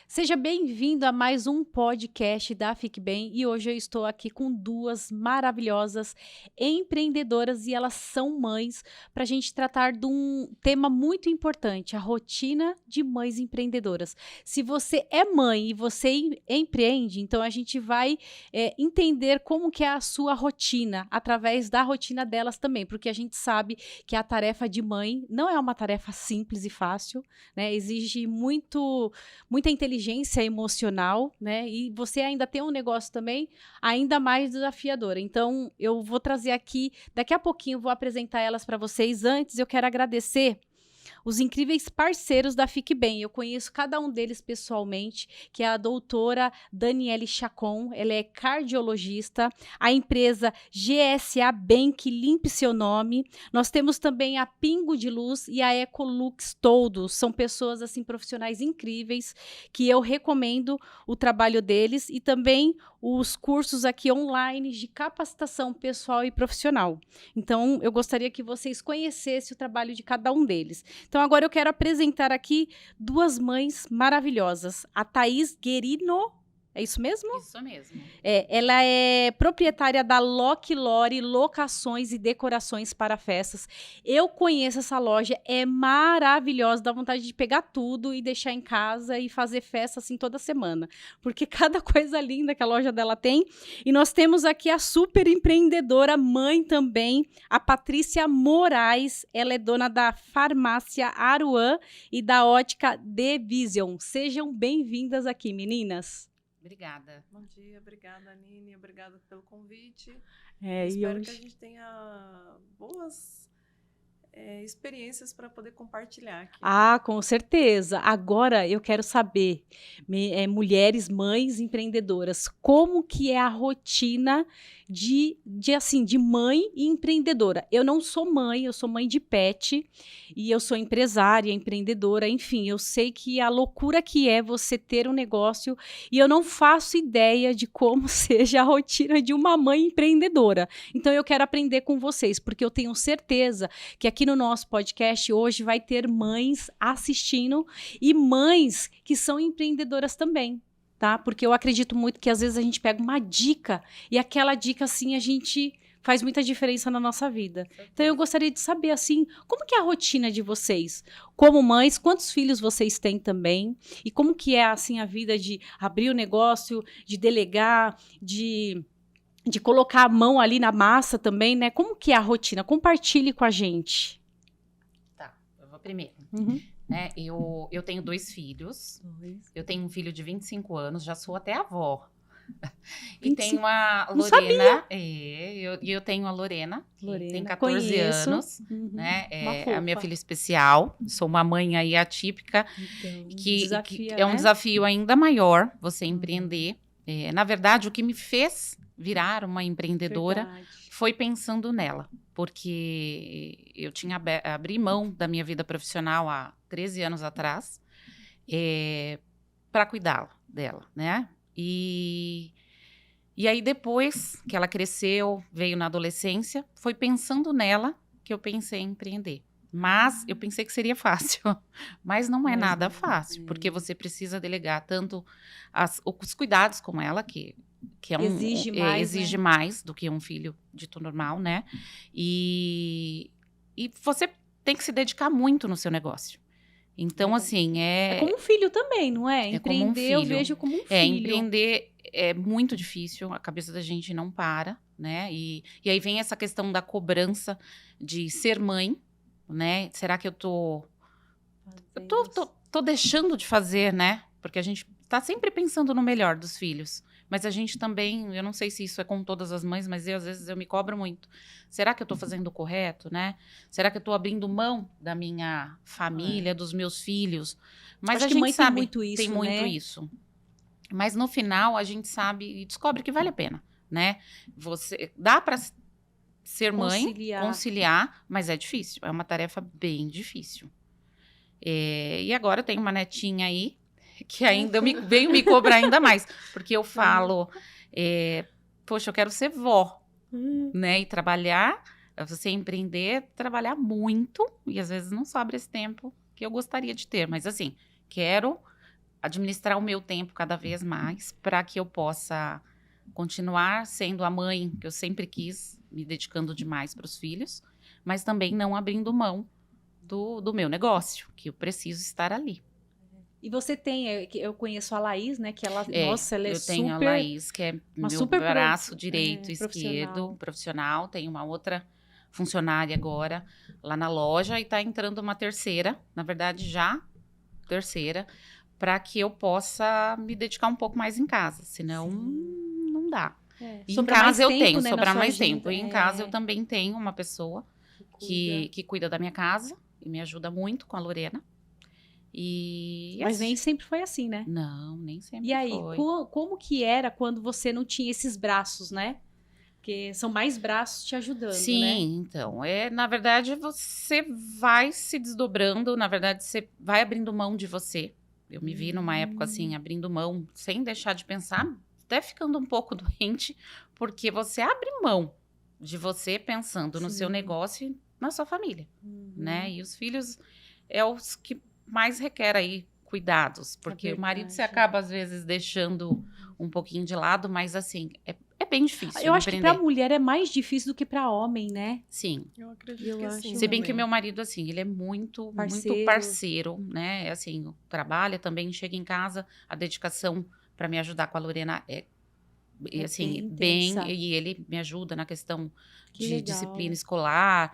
Seja bem-vindo a mais um podcast da Fique Bem e hoje eu estou aqui com duas maravilhosas empreendedoras e elas são mães para a gente tratar de um tema muito importante, a rotina de mães empreendedoras. Se você é mãe e você empreende, então a gente vai entender como que é a sua rotina através da rotina delas também, porque a gente sabe que a tarefa de mãe não é uma tarefa simples e fácil, né? Exige muita inteligência emocional, né? E você ainda tem um negócio também ainda mais desafiador. Então, eu vou trazer aqui, daqui a pouquinho eu vou apresentar elas para vocês. Antes, eu quero agradecer os incríveis parceiros da Fique Bem. Eu conheço cada um deles pessoalmente, que é a doutora Daniele Chacon, ela é cardiologista, a empresa GSA Bank, limpe seu nome. Nós temos também a Pingo de Luz e a Ecolux, todos são pessoas assim profissionais incríveis que eu recomendo o trabalho deles e também os cursos aqui online de capacitação pessoal e profissional. Então, eu gostaria que vocês conhecessem o trabalho de cada um deles. Então, agora eu quero apresentar aqui duas mães maravilhosas. A Thaís Guerino, é isso mesmo? Isso mesmo. Ela é proprietária da Loki Lore Locações e Decorações para Festas. Eu conheço essa loja, é maravilhosa, dá vontade de pegar tudo e deixar em casa e fazer festa assim toda semana, porque cada coisa linda que a loja dela tem. E nós temos aqui a super empreendedora, mãe também, a Patrícia Moraes. Ela é dona da farmácia Aruan e da ótica The Vision. Sejam bem-vindas aqui, meninas. Obrigada. Bom dia, obrigada, Nini, obrigada pelo convite. E Espero hoje... que a gente tenha boas experiências para poder compartilhar aqui. Ah, com certeza. Agora eu quero saber, mulheres, mães empreendedoras, como que é a rotina de mãe e empreendedora? Eu não sou mãe, eu sou mãe de pet e eu sou empresária, empreendedora, enfim, eu sei que a loucura que é você ter um negócio e eu não faço ideia de como seja a rotina de uma mãe empreendedora. Então eu quero aprender com vocês, porque eu tenho certeza que aqui no nosso podcast hoje vai ter mães assistindo e mães que são empreendedoras também, tá? Porque eu acredito muito que às vezes a gente pega uma dica e aquela dica assim a gente faz muita diferença na nossa vida. Então eu gostaria de saber assim, como que é a rotina de vocês? Como mães, quantos filhos vocês têm também? E como que é assim a vida de abrir o negócio, de delegar, de colocar a mão ali na massa também, né? Como que é a rotina? Compartilhe com a gente. Tá, eu vou primeiro. Uhum. Eu tenho 2 filhos. Eu tenho um filho de 25 anos, já sou até avó. E 25? tenho a Não sabia. Lorena. Eu tenho a Lorena, que tem 14 conheço. anos. Uhum. Né? Uma É a minha fofa. filha especial. Sou uma mãe aí atípica, Então, que desafia, é um né? desafio ainda maior você empreender. Na verdade, o que me fez virar uma empreendedora Verdade. foi pensando nela, porque eu tinha abri mão da minha vida profissional há 13 anos atrás para cuidar dela, né? E aí depois que ela cresceu, veio na adolescência, foi pensando nela que eu pensei em empreender. Mas eu pensei que seria fácil, mas não é Mas nada não, fácil, porque você precisa delegar tanto os cuidados com ela, que Exige mais, exige né? mais do que um filho dito normal, né? E você tem que se dedicar muito no seu negócio. Então, assim, É como um filho também, não é? é como um Empreender, eu filho. vejo como um filho. Empreender é muito difícil, a cabeça da gente não para, né? E aí vem essa questão da cobrança de ser mãe, né? Será que eu tô deixando de fazer, né? Porque a gente tá sempre pensando no melhor dos filhos. Mas a gente também, eu não sei se isso é com todas as mães, mas às vezes eu me cobro muito. Será que eu tô fazendo o correto, né? Será que eu tô abrindo mão da minha família, dos meus filhos? Mas Acho a que gente mãe sabe, tem muito muito né? isso. Mas no final a gente sabe e descobre que vale a pena, né? Dá para ser mãe, conciliar, mas é difícil. É uma tarefa bem difícil. E agora eu tenho uma netinha aí, que ainda veio me cobrar ainda mais. Porque eu falo, poxa, eu quero ser vó, né? E trabalhar, você empreender, trabalhar muito. E às vezes não sobra esse tempo que eu gostaria de ter. Mas assim, quero administrar o meu tempo cada vez mais para que eu possa continuar sendo a mãe que eu sempre quis, me dedicando demais para os filhos, mas também não abrindo mão do meu negócio, que eu preciso estar ali. E você tem, eu conheço a Laís, né, que ela, nossa, ela é super... Eu tenho a Laís, que é meu braço direito, esquerdo, profissional. Tem uma outra funcionária agora lá na loja e está entrando uma terceira, na verdade já terceira, para que eu possa me dedicar um pouco mais em casa, senão não dá. Em casa eu tenho, sobrar mais tempo. E em casa eu também tenho uma pessoa que cuida da minha casa e me ajuda muito com a Lorena. Mas nem sempre foi assim, né? Não, nem sempre foi. E aí, como que era quando você não tinha esses braços, né? Porque são mais braços te ajudando, Sim, né? Então, na verdade, você vai se desdobrando, na verdade, você vai abrindo mão de você. Eu me vi numa época assim, abrindo mão, sem deixar de pensar, até ficando um pouco doente, porque você abre mão de você pensando no seu negócio e na sua família, né? E os filhos é os que mais requer aí cuidados, porque o marido você acaba às vezes deixando um pouquinho de lado, mas assim, é bem difícil. Eu acho que pra mulher é mais difícil do que pra homem, né? Sim. Eu acredito que sim. Se bem que o meu marido, assim, ele é muito parceiro, né? Assim, trabalha também, chega em casa, a dedicação pra me ajudar com a Lorena é assim, bem, e ele me ajuda na questão de disciplina escolar,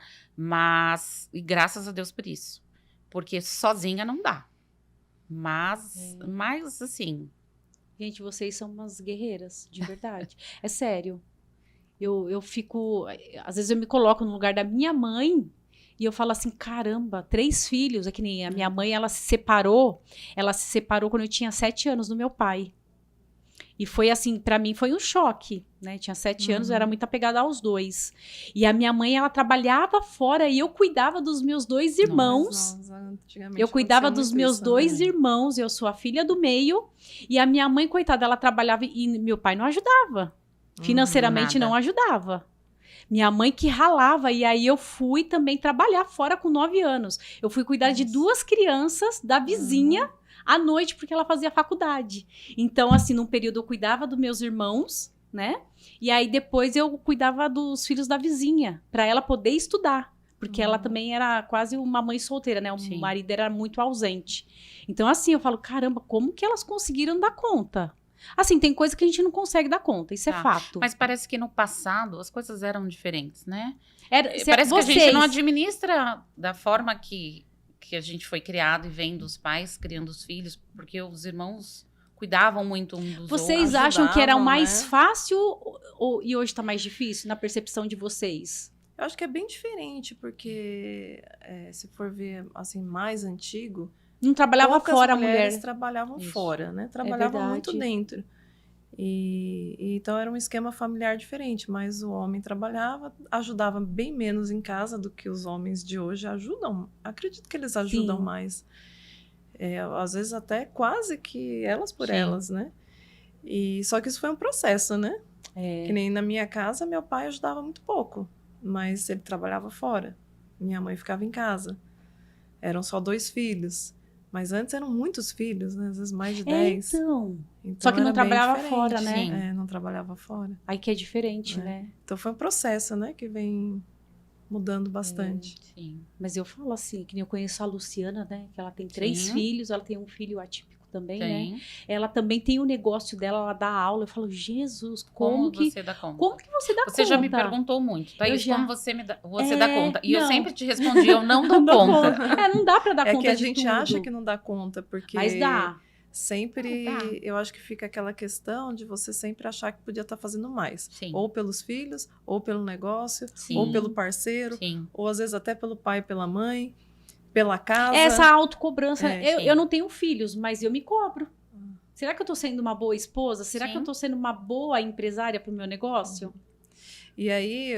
e graças a Deus por isso. Porque sozinha não dá. Mas assim... Gente, vocês são umas guerreiras, de verdade. É sério. Eu fico... Às vezes eu me coloco no lugar da minha mãe e eu falo assim, caramba, 3 filhos. É que nem a minha mãe, ela se separou quando eu tinha 7 anos do meu pai. E foi assim, pra mim foi um choque, né? Tinha 7 anos, eu era muito apegada aos 2. E a minha mãe, ela trabalhava fora e eu cuidava dos meus 2 irmãos. Eu cuidava dos meus 2 irmãos, eu sou a filha do meio. E a minha mãe, coitada, ela trabalhava e meu pai não ajudava. Financeiramente não ajudava. Minha mãe que ralava, e aí eu fui também trabalhar fora com 9 anos. Eu fui cuidar de 2 crianças da vizinha, à noite, porque ela fazia faculdade. Então, assim, num período eu cuidava dos meus irmãos, né? E aí depois eu cuidava dos filhos da vizinha, para ela poder estudar. Porque ela também era quase uma mãe solteira, né? O marido era muito ausente. Então, assim, eu falo, caramba, como que elas conseguiram dar conta? Assim, tem coisa que a gente não consegue dar conta, isso é fato. Mas parece que no passado as coisas eram diferentes, né? Parece que a gente não administra da forma que a gente foi criado e vendo os pais criando os filhos, porque os irmãos cuidavam muito um dos outros. Vocês acham que era mais fácil e hoje tá mais difícil na percepção de vocês? Eu acho que é bem diferente, porque se for ver assim, mais antigo, não trabalhava fora a mulher. As mulheres trabalhavam fora, né? Trabalhavam muito dentro. Então era um esquema familiar diferente, mas o homem trabalhava, ajudava bem menos em casa do que os homens de hoje ajudam. Acredito que eles ajudam mais. Às vezes até quase que elas por elas, né? Só que isso foi um processo, né? Que nem na minha casa, meu pai ajudava muito pouco, mas ele trabalhava fora. Minha mãe ficava em casa. Eram só 2 filhos. Mas antes eram muitos filhos, né? Às vezes mais de 10. Então só que não trabalhava fora, né? Não trabalhava fora. Aí que é diferente, né? Então foi um processo, né? Que vem mudando bastante. Sim. Mas eu falo assim, que nem eu conheço a Luciana, né? Que ela tem 3 filhos, ela tem um filho atípico também, né? Ela também tem o negócio dela, ela dá aula. Eu falo, Jesus, como que você dá conta? Como que você dá conta? Você já me perguntou muito, Thaís, como você dá conta? E não. eu sempre te respondi, eu não dou conta. Não dá pra dar conta de tudo. É que a gente acha que não dá conta, porque... Mas dá. Sempre, eu acho que fica aquela questão de você sempre achar que podia estar fazendo mais. Sim. Ou pelos filhos, ou pelo negócio, ou pelo parceiro, ou às vezes até pelo pai e pela mãe, pela casa. Essa autocobrança. Eu não tenho filhos, mas eu me cobro. Será que eu tô sendo uma boa esposa? Será que eu tô sendo uma boa empresária pro meu negócio? E aí,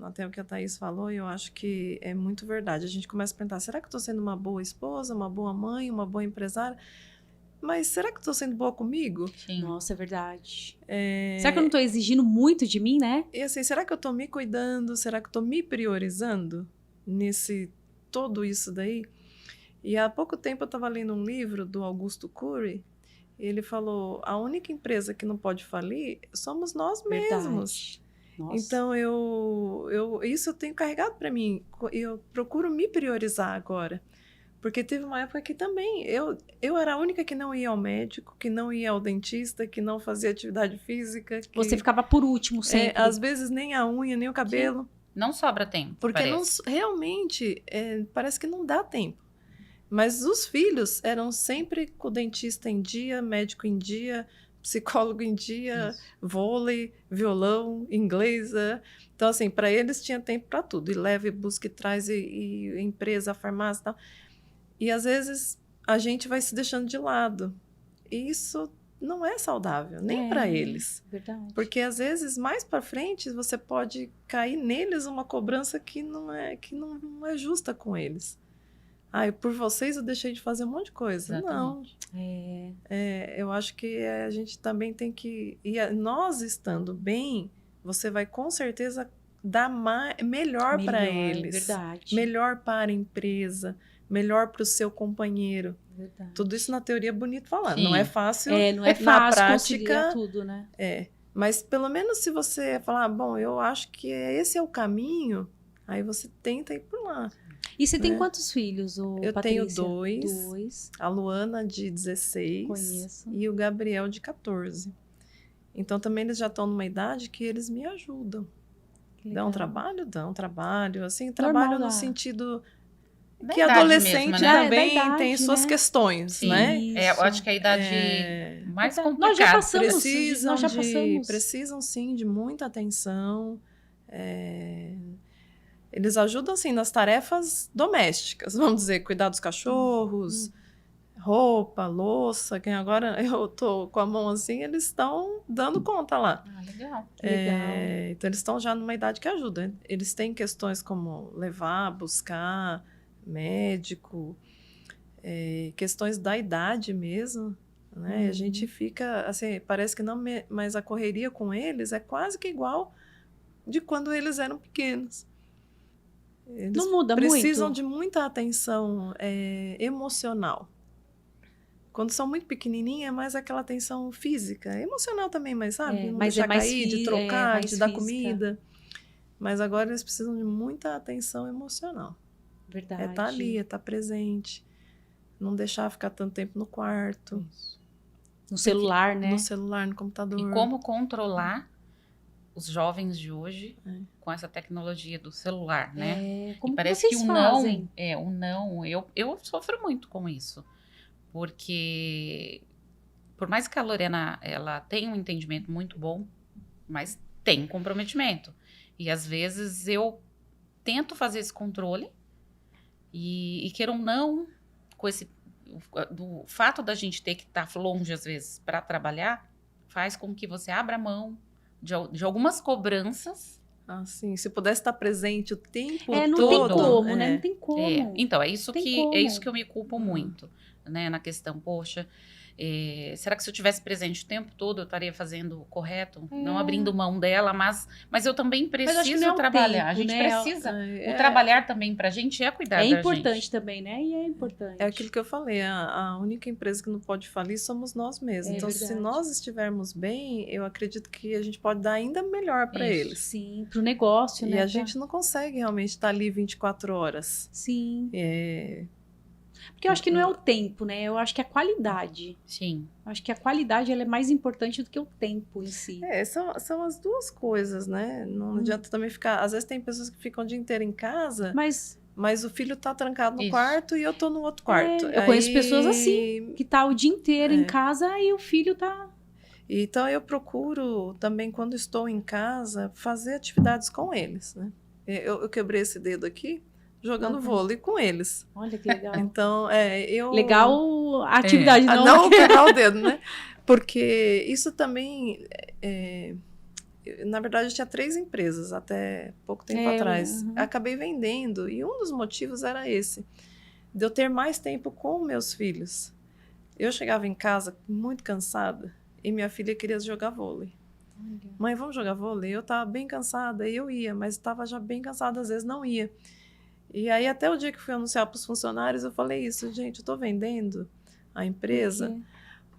até o que a Thaís falou, eu acho que é muito verdade. A gente começa a perguntar, será que eu tô sendo uma boa esposa, uma boa mãe, uma boa empresária? Mas será que eu tô sendo boa comigo? Sim. Nossa, é verdade. Será que eu não tô exigindo muito de mim, né? E assim, será que eu tô me cuidando? Será que eu tô me priorizando nesse todo isso daí? E há pouco tempo eu estava lendo um livro do Augusto Cury, e ele falou, a única empresa que não pode falir somos nós mesmos. Nossa. Então, isso eu tenho carregado para mim. Eu procuro me priorizar agora. Porque teve uma época que também eu era a única que não ia ao médico, que não ia ao dentista, que não fazia atividade física. Você ficava por último sempre. Às vezes nem a unha, nem o cabelo. Sim. Não sobra tempo, porque realmente parece que não dá tempo. Mas os filhos eram sempre com o dentista em dia, médico em dia, psicólogo em dia, vôlei, violão, inglês. Então, assim, para eles tinha tempo para tudo. E leva, e busca, e traz, e empresa, farmácia e tal. E, às vezes, a gente vai se deixando de lado. E isso não é saudável, nem para eles. Verdade. Porque, às vezes, mais para frente, você pode cair neles uma cobrança que não é justa com eles. Por vocês eu deixei de fazer um monte de coisa. Exatamente. Não. Eu acho que a gente também tem que... E nós estando bem, você vai com certeza dar melhor para eles. Verdade. Melhor para a empresa, melhor para o seu companheiro. Verdade. Tudo isso na teoria é bonito falar. Sim. Não é fácil. Não é fácil na prática tudo, né? Mas pelo menos se você falar, bom, eu acho que esse é o caminho, aí você tenta ir por lá. E você tem quantos filhos, Eu Patrícia? tenho dois. A Luana, de 16. Conheço. E o Gabriel, de 14. Então, também eles já estão numa idade que eles me ajudam. Dão trabalho? Dão trabalho. Assim, trabalho no sentido que adolescente mesmo, né? também tem suas questões, Sim. né? Eu acho que é a idade mais complicada. Nós já passamos. Precisam, sim, de muita atenção. Eles ajudam, assim, nas tarefas domésticas, vamos dizer, cuidar dos cachorros, roupa, louça. Quem agora eu tô com a mão assim, eles estão dando conta lá. Legal. Então, eles estão já numa idade que ajuda. Eles têm questões como levar, buscar, médico, questões da idade mesmo, né? A gente fica, assim, parece que não, mas a correria com eles é quase que igual de quando eles eram pequenos. Eles não muda muito? Precisam de muita atenção emocional. Quando são muito pequenininhas, é mais aquela atenção física. Emocional também, mas sabe? Não deixar cair, de trocar, de dar comida. Mas agora eles precisam de muita atenção emocional. Verdade. Estar ali, estar presente. Não deixar ficar tanto tempo no quarto. Isso. No celular, né? No celular, no computador. E como controlar os jovens de hoje com essa tecnologia do celular, né? Como parece que vocês fazem? Eu sofro muito com isso. Porque por mais que a Lorena ela tenha um entendimento muito bom, mas tem um comprometimento. E às vezes eu tento fazer esse controle e queira ou não, com do fato da gente ter que estar longe às vezes para trabalhar, faz com que você abra mão de algumas cobranças. Sim. Se pudesse estar presente o tempo todo. Não tem como, né? Não tem como. Então, é isso que eu me culpo muito, né? Na questão, poxa, será que se eu tivesse presente o tempo todo eu estaria fazendo o correto? Não abrindo mão dela, mas eu também preciso trabalhar. Tempo, a gente precisa. O trabalhar também pra gente é cuidar da gente. É importante também, né? E é importante. É aquilo que eu falei, a única empresa que não pode falir somos nós mesmos. Então, verdade. Se nós estivermos bem, eu acredito que a gente pode dar ainda melhor para eles. Sim, pro negócio, né? E a gente não consegue realmente estar ali 24 horas. Sim. Porque eu acho que não é o tempo, né? Eu acho que é a qualidade. Sim. Eu acho que a qualidade ela é mais importante do que o tempo em si. São as duas coisas, né? Não adianta também ficar... Às vezes tem pessoas que ficam o dia inteiro em casa, mas o filho tá trancado no quarto e eu tô no outro quarto. Eu conheço pessoas assim, que tá o dia inteiro em casa e o filho tá... Então, eu procuro também, quando estou em casa, fazer atividades com eles, né? Eu quebrei esse dedo aqui, jogando vôlei com eles. Olha que legal. Então, Legal a atividade, não... Não quebrar o dedo, né? Porque isso também... Na verdade, eu tinha 3 empresas até pouco tempo atrás. Acabei vendendo, e um dos motivos era esse. De eu ter mais tempo com meus filhos. Eu chegava em casa muito cansada, e minha filha queria jogar vôlei. Mãe, vamos jogar vôlei? Eu estava bem cansada, e eu ia, mas estava já bem cansada, às vezes não ia. E aí, até o dia que fui anunciar para os funcionários, eu falei isso, gente, eu estou vendendo a empresa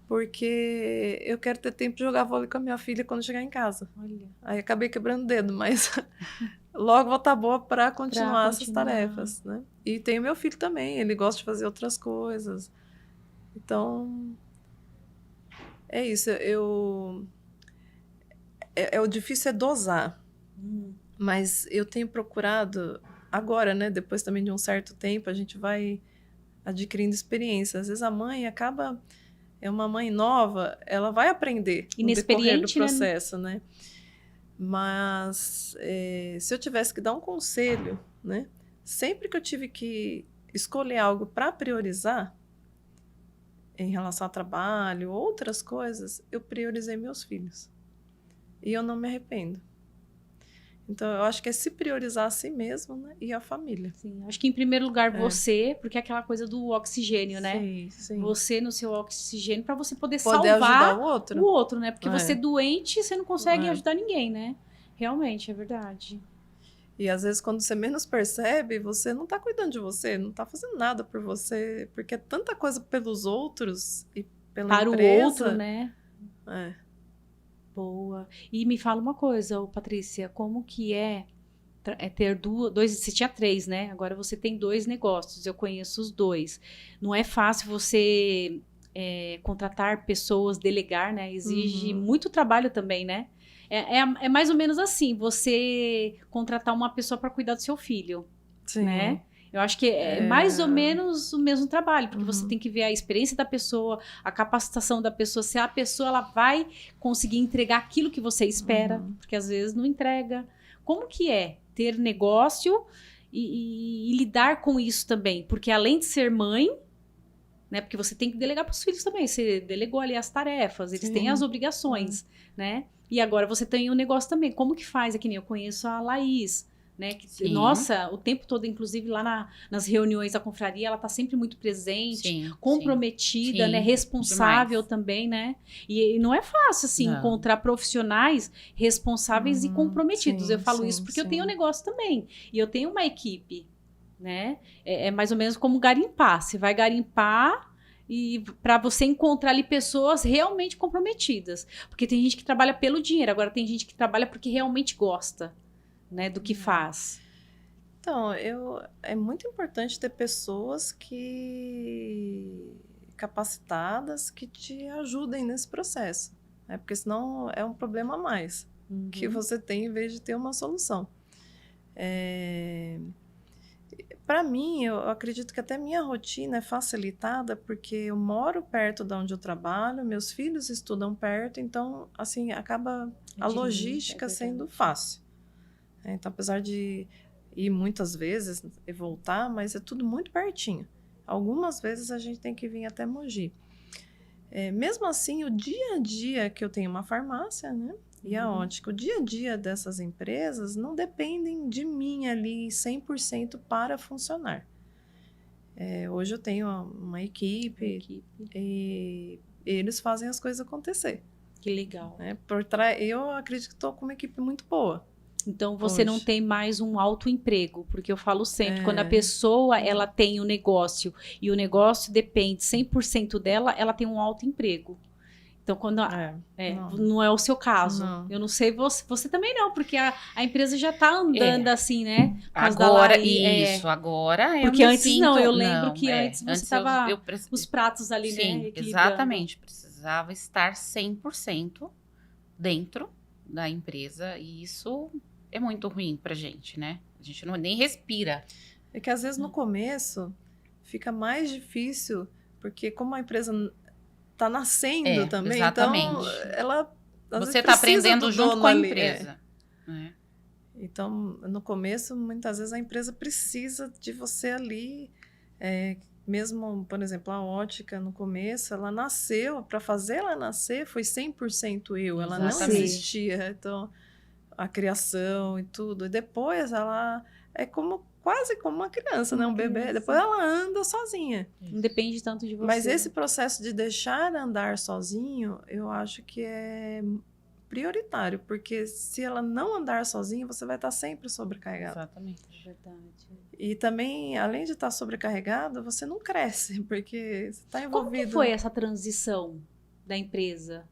porque eu quero ter tempo de jogar vôlei com a minha filha quando chegar em casa. Olha. Aí acabei quebrando o dedo, mas logo vou estar boa para continuar essas tarefas, né? E tem o meu filho também, ele gosta de fazer outras coisas. Então, é isso. O difícil é dosar. Mas eu tenho procurado, agora, né? Depois também de um certo tempo, a gente vai adquirindo experiência. Às vezes a mãe acaba... É uma mãe nova, ela vai aprender no decorrer do processo, né? Mas se eu tivesse que dar um conselho, né? Sempre que eu tive que escolher algo para priorizar, em relação ao trabalho, outras coisas, eu priorizei meus filhos. E eu não me arrependo. Então, eu acho que é se priorizar a si mesmo, né? E a família. Sim, acho que em primeiro lugar você, porque é aquela coisa do oxigênio, né? Sim. Você no seu oxigênio para você poder salvar ajudar o outro, né? Porque você doente, você não consegue ajudar ninguém, né? Realmente, é verdade. E às vezes, quando você menos percebe, você não tá cuidando de você, não tá fazendo nada por você, porque é tanta coisa pelos outros e pela empresa. Para o outro, né? É. Boa. E me fala uma coisa, Patrícia, como que é ter dois, você tinha 3, né? Agora você tem 2 negócios, eu conheço os 2. Não é fácil você contratar pessoas, delegar, né? Exige muito trabalho também, né? É mais ou menos assim, você contratar uma pessoa para cuidar do seu filho, né? Eu acho que é mais ou menos o mesmo trabalho, porque você tem que ver a experiência da pessoa, a capacitação da pessoa, se a pessoa ela vai conseguir entregar aquilo que você espera, porque às vezes não entrega. Como que é ter negócio e lidar com isso também? Porque além de ser mãe, né? Porque você tem que delegar para os filhos também, você delegou ali as tarefas, eles têm as obrigações, né? E agora você tem o negócio também. Como que faz? É que nem eu conheço a Laís, né? Nossa, o tempo todo, inclusive lá nas reuniões da confraria, ela tá sempre muito presente, comprometida, né? Responsável também, né? E não é fácil, assim, encontrar profissionais responsáveis e comprometidos. Eu falo isso porque eu tenho um negócio também. E eu tenho uma equipe, né? É mais ou menos como garimpar. Você vai garimpar e para você encontrar ali pessoas realmente comprometidas. Porque tem gente que trabalha pelo dinheiro, agora tem gente que trabalha porque realmente gosta, né, do que faz. Então, é muito importante ter pessoas capacitadas que te ajudem nesse processo, né? Porque senão é um problema a mais que você tem em vez de ter uma solução. Para mim, eu acredito que até minha rotina é facilitada porque eu moro perto de onde eu trabalho, meus filhos estudam perto, então, assim, acaba a logística sendo fácil. Então, apesar de ir muitas vezes e voltar, mas é tudo muito pertinho. Algumas vezes a gente tem que vir até Mogi. Mesmo assim, o dia a dia que eu tenho uma farmácia, né? E a ótica, o dia a dia dessas empresas não dependem de mim ali 100% para funcionar. Hoje eu tenho uma equipe e eles fazem as coisas acontecer. Que legal. Eu acredito que estou com uma equipe muito boa. Então, você não tem mais um autoemprego, porque eu falo sempre, quando a pessoa ela tem um negócio e o negócio depende 100% dela, ela tem um autoemprego. Então, quando não é o seu caso. Não. Eu não sei, você também não, porque a empresa já está andando assim, né? Agora, agora eu porque antes sinto... não, eu lembro que antes você estava os pratos ali, sim, né? Exatamente, precisava estar 100% dentro da empresa e isso é muito ruim pra gente, né? A gente nem respira. É que às vezes no começo fica mais difícil, porque como a empresa está nascendo também, exatamente. Então ela você está aprendendo junto com a empresa. Então, no começo, muitas vezes a empresa precisa de você ali, mesmo, por exemplo, a ótica no começo, ela nasceu, para fazer ela nascer foi 100% eu, ela não existia, então a criação e tudo, e depois ela é quase como uma criança, né? Um bebê. Depois ela anda sozinha. Não depende tanto de você. Mas esse processo de deixar andar sozinho, eu acho que é prioritário. Porque se ela não andar sozinha, você vai estar sempre sobrecarregada. Exatamente. É verdade. E também, além de estar sobrecarregada, você não cresce, porque você está envolvido. Como que foi essa transição da empresa?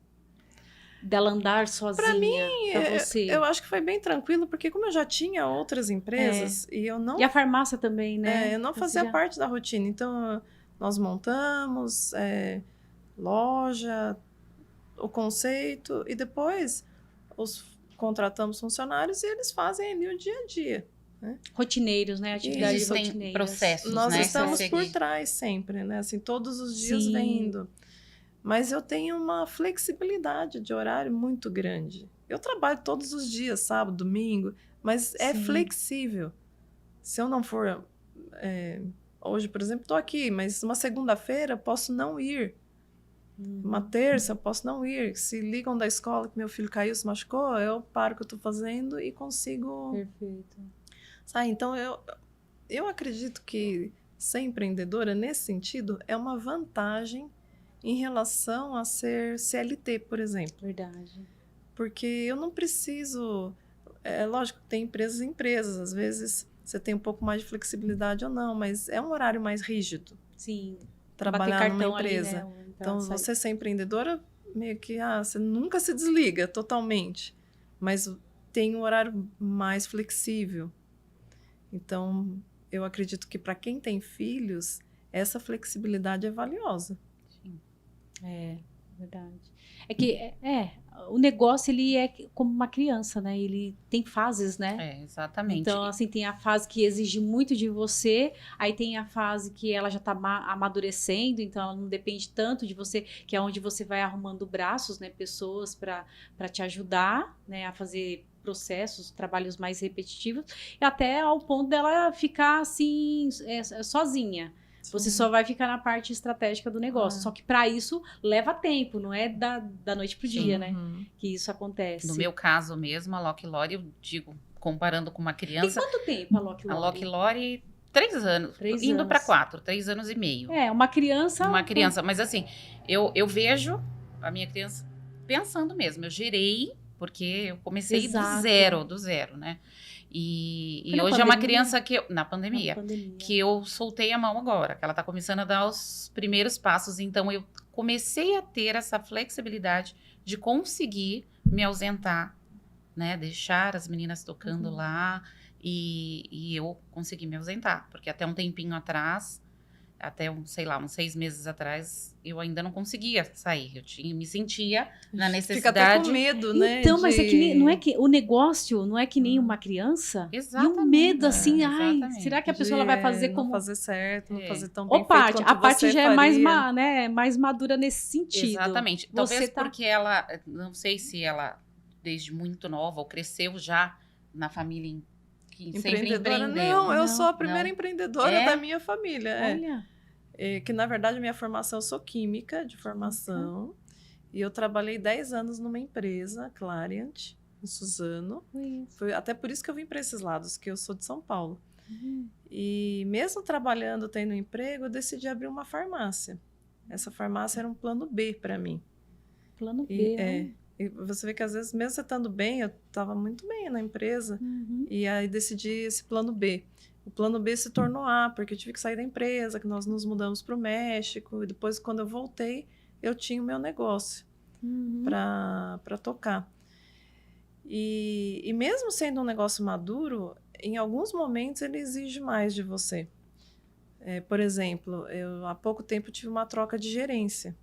Dela andar sozinha? Para mim, você? eu acho que foi bem tranquilo, porque como eu já tinha outras empresas e eu não... E a farmácia também, né? eu não fazia parte da rotina. Então, nós montamos loja, o conceito, e depois contratamos funcionários e eles fazem ali o dia a dia. Né? Rotineiros, né? Atividades rotineiras. Processos, nós né? estamos por trás sempre, né? Assim, todos os dias vendo. Mas eu tenho uma flexibilidade de horário muito grande. Eu trabalho todos os dias, sábado, domingo, mas é flexível. Se eu não for... hoje, por exemplo, estou aqui, mas uma segunda-feira eu posso não ir. Uma terça eu posso não ir. Se ligam da escola que meu filho caiu, se machucou, eu paro o que eu estou fazendo e consigo... Perfeito. Sabe? Então, eu acredito que ser empreendedora, nesse sentido, é uma vantagem em relação a ser CLT, por exemplo. Verdade. Porque eu não preciso... lógico que tem empresas e empresas. Às vezes você tem um pouco mais de flexibilidade ou não, mas é um horário mais rígido. Sim. Trabalhar numa empresa. Ali, né? Então, você ser empreendedora, meio que você nunca se desliga totalmente. Mas tem um horário mais flexível. Então, eu acredito que para quem tem filhos, essa flexibilidade é valiosa. É, verdade. É que, o negócio, ele é como uma criança, né? Ele tem fases, né? Exatamente. Então, assim, tem a fase que exige muito de você, aí tem a fase que ela já tá amadurecendo, então ela não depende tanto de você, que é onde você vai arrumando braços, né? Pessoas para te ajudar, né? A fazer processos, trabalhos mais repetitivos, e até ao ponto dela ficar, assim, sozinha. Você só vai ficar na parte estratégica do negócio. Só que para isso leva tempo, não é da noite pro dia, né? Que isso acontece. No meu caso mesmo, a Loki Lore, eu digo, comparando com uma criança... Tem quanto tempo a Loki Lore? A Loki Lore, 3 anos. 3 indo anos. para 4, 3 anos e meio. Uma criança... Uma criança. Mas assim, eu vejo a minha criança pensando mesmo. Eu gerei, porque eu comecei do zero, né? E hoje pandemia? É uma criança que na pandemia, que eu soltei a mão agora, que ela tá começando a dar os primeiros passos, então eu comecei a ter essa flexibilidade de conseguir me ausentar, né, deixar as meninas tocando lá e eu consegui me ausentar, porque até um tempinho atrás, até uns 6 meses atrás, eu ainda não conseguia sair. Eu me sentia na necessidade. Fica até com medo, né? Então, mas é que nem, não é que o negócio não é que nem uma criança. Exatamente. E um medo assim, será que a pessoa vai fazer como... Não fazer certo, não fazer tão bem feito quanto a parte já faria. é mais madura nesse sentido. Exatamente. Talvez porque ela, não sei se ela, desde muito nova, ou cresceu já na família que sempre empreendeu. Não, eu sou a primeira empreendedora da minha família. Olha. Que, na verdade, minha formação, eu sou química de formação. E eu trabalhei 10 anos numa empresa, Clariant, em Suzano. Foi até por isso que eu vim para esses lados, que eu sou de São Paulo. E mesmo trabalhando, tendo emprego, eu decidi abrir uma farmácia. Essa farmácia era um plano B para mim. Plano B, né? E você vê que às vezes, mesmo você estando bem, eu estava muito bem na empresa, e aí decidi esse plano B. O plano B se tornou A, porque eu tive que sair da empresa, que nós nos mudamos para o México, e depois, quando eu voltei, eu tinha o meu negócio para tocar. E mesmo sendo um negócio maduro, em alguns momentos ele exige mais de você. Por exemplo, eu há pouco tempo tive uma troca de gerência.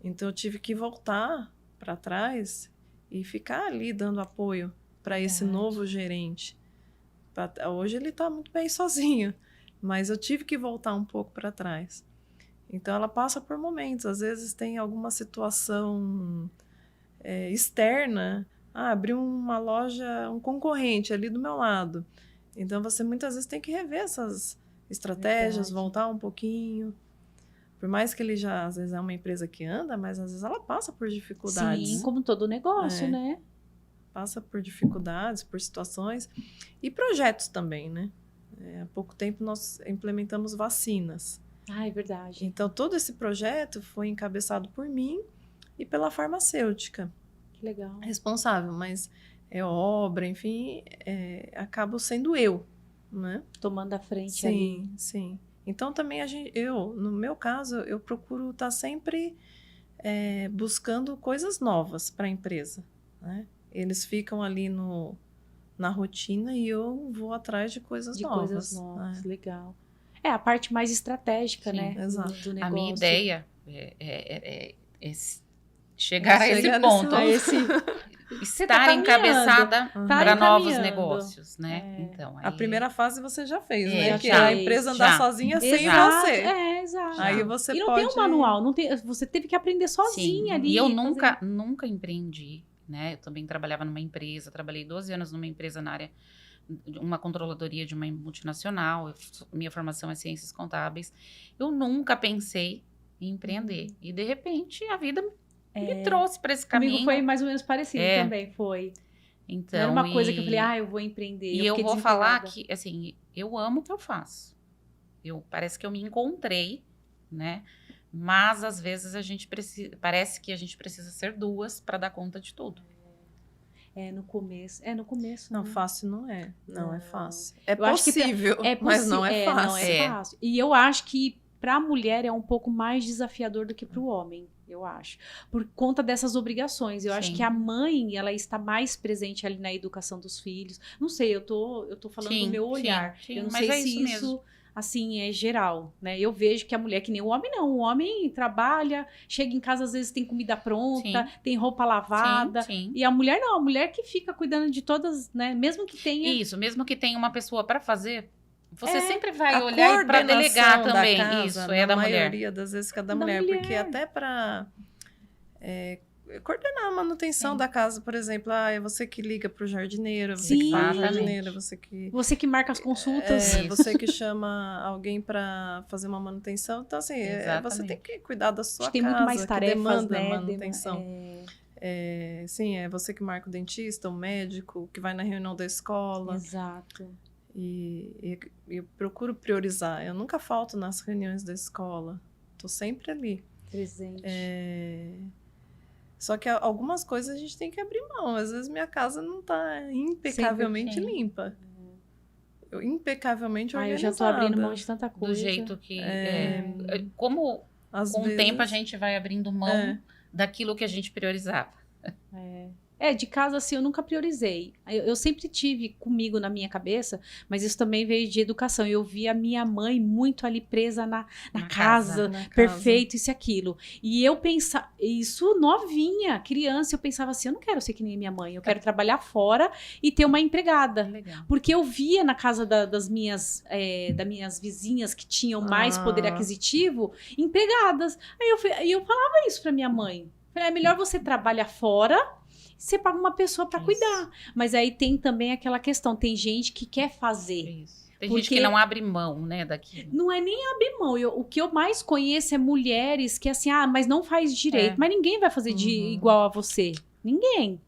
Então, eu tive que voltar para trás e ficar ali dando apoio para esse novo gerente. Hoje ele está muito bem sozinho, mas eu tive que voltar um pouco para trás. Então, ela passa por momentos. Às vezes tem alguma situação externa. Abriu uma loja, um concorrente ali do meu lado. Então, você muitas vezes tem que rever essas estratégias, voltar um pouquinho. Por mais que ele já, às vezes, é uma empresa que anda, mas às vezes ela passa por dificuldades. Sim, como todo negócio, né? Passa por dificuldades, por situações. E projetos também, né? Há pouco tempo nós implementamos vacinas. Ah, é verdade. Então, todo esse projeto foi encabeçado por mim e pela farmacêutica. Que legal. Responsável, mas é obra, enfim, acabo sendo eu. né? Tomando a frente sim, ali. Sim. Então também no meu caso, eu procuro estar sempre buscando coisas novas para a empresa, né? Eles ficam ali na rotina e eu vou atrás de coisas novas. Coisas novas, legal. É a parte mais estratégica, né? Exato. Do negócio. A minha ideia é chegar a esse ponto. Estar encabeçada para novos negócios, né? Então, a primeira fase você já fez, né? Já que é a empresa andar sozinha sem você. Exato. Aí você não tem um manual, você teve que aprender sozinha ali. E eu nunca empreendi, né? Eu também trabalhava numa empresa, trabalhei 12 anos numa empresa na área, uma controladoria de uma multinacional, minha formação é ciências contábeis. Eu nunca pensei em empreender. E, de repente, a vida me trouxe para esse caminho. Comigo foi mais ou menos parecido também, foi. Então, não era uma coisa que eu falei, eu vou empreender. E eu vou falar que, assim, eu amo o que eu faço. Parece que eu me encontrei, né? Mas, às vezes, parece que a gente precisa ser duas para dar conta de tudo. No começo. Não, né? Fácil não é. Não é fácil. É possível, mas não é fácil. Não é fácil. E eu acho que para a mulher é um pouco mais desafiador do que para o homem, eu acho. Por conta dessas obrigações. Eu acho que a mãe, ela está mais presente ali na educação dos filhos. Não sei, eu tô falando do meu olhar. Eu não sei se isso assim, é geral, né? Eu vejo que a mulher, que nem o homem, não. O homem trabalha, chega em casa, às vezes tem comida pronta, tem roupa lavada. E a mulher não, a mulher que fica cuidando de todas, né? Mesmo que tenha... Isso, mesmo que tenha uma pessoa para fazer, você sempre vai olhar para delegar também. Casa, isso, é da mulher. A maioria das vezes que é da mulher. Porque até para... coordenar a manutenção da casa, por exemplo. É você que liga para o jardineiro, você que faz o jardineiro, você que marca as consultas. Você que chama alguém para fazer uma manutenção. Então, assim, você tem que cuidar da sua casa, tem muito mais tarefas, que demanda né? manutenção. Sim, é você que marca o dentista, o médico, que vai na reunião da escola. Exato. E eu procuro priorizar. Eu nunca falto nas reuniões da escola. Estou sempre ali. Presente. Só que algumas coisas a gente tem que abrir mão. Às vezes minha casa não está impecavelmente limpa. Impecavelmente organizada. Eu já estou abrindo mão de tanta coisa. Do jeito que... Como com o tempo a gente vai abrindo mão daquilo que a gente priorizava. De casa, assim, eu nunca priorizei. Eu sempre tive comigo na minha cabeça, mas isso também veio de educação. Eu vi a minha mãe muito ali presa na casa, perfeito, isso e aquilo. E eu pensava, isso novinha, criança, eu pensava assim, eu não quero ser que nem minha mãe, eu quero trabalhar fora e ter uma empregada. Legal. Porque eu via na casa das minhas vizinhas que tinham mais poder aquisitivo, empregadas. Aí eu falava isso pra minha mãe. Falei, é melhor você trabalhar fora, você paga uma pessoa para cuidar. Mas aí tem também aquela questão, tem gente que quer fazer. Isso. Tem gente que não abre mão, né, daquilo. Não é nem abrir mão. O que eu mais conheço é mulheres que assim, mas não faz direito. Mas ninguém vai fazer igual a você. Ninguém.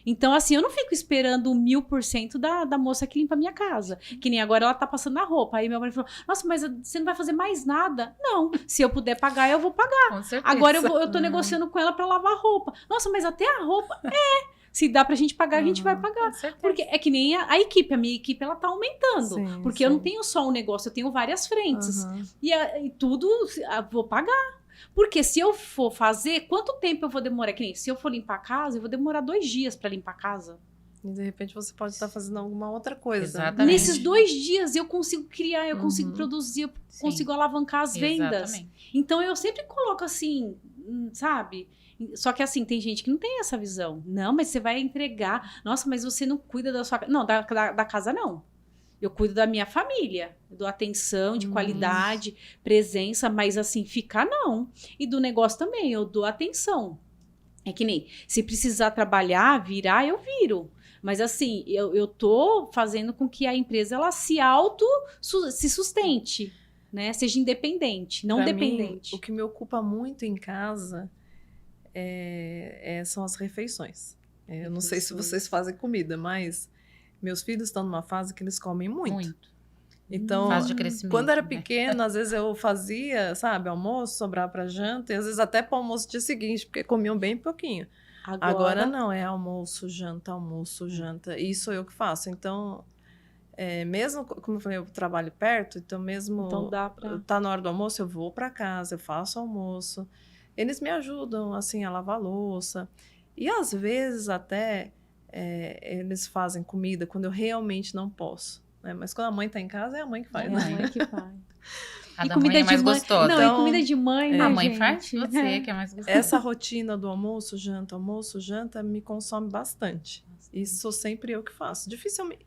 Então, assim, eu não fico esperando 1000% da moça que limpa a minha casa. Que nem agora ela tá passando a roupa. Aí meu marido falou, nossa, mas você não vai fazer mais nada? Não, se eu puder pagar, eu vou pagar. Com certeza. Agora eu tô negociando com ela pra lavar a roupa. Nossa, mas até a roupa... Se dá pra gente pagar, a gente vai pagar. Porque é que nem a equipe. A minha equipe, ela tá aumentando. Porque eu não tenho só um negócio, eu tenho várias frentes. E tudo, vou pagar. Porque se eu for fazer, quanto tempo eu vou demorar? Que nem se eu for limpar a casa, eu vou demorar 2 dias pra limpar a casa. E de repente você pode estar fazendo alguma outra coisa. Exatamente. Nesses 2 dias eu consigo criar, eu consigo produzir, eu consigo alavancar as vendas. Exatamente. Então eu sempre coloco assim, sabe? Só que assim, tem gente que não tem essa visão. Não, mas você vai entregar. Nossa, mas você não cuida da sua casa. Não, da casa não. Eu cuido da minha família. Eu dou atenção de qualidade, presença, mas assim, ficar não. E do negócio também, eu dou atenção. É que nem, se precisar trabalhar, virar, eu viro. Mas assim, eu tô fazendo com que a empresa, ela se sustente, né? Seja independente, não dependente. Mim, o que me ocupa muito em casa são as refeições. Eu não sei se vocês fazem comida, mas meus filhos estão numa fase que eles comem muito. Então, fase de crescimento, quando era pequena, às vezes eu fazia, sabe, almoço, sobrar para janta, e às vezes até para o almoço dia seguinte, porque comiam bem pouquinho. Agora não, é almoço, janta, isso sou eu que faço. Então, mesmo, como eu falei, eu trabalho perto, então mesmo Então dá pra... tá na hora do almoço, eu vou para casa, eu faço almoço. Eles me ajudam, assim, a lavar louça. E às vezes até eles fazem comida quando eu realmente não posso. Né? Mas quando a mãe tá em casa, é a mãe que faz. É a mãe que faz. A da mãe é mais gostosa. Não, e comida de mãe, né, a mãe gente? faz você, que é mais gostosa. Essa rotina do almoço, janta, me consome bastante. Isso sou sempre eu que faço. Dificilmente.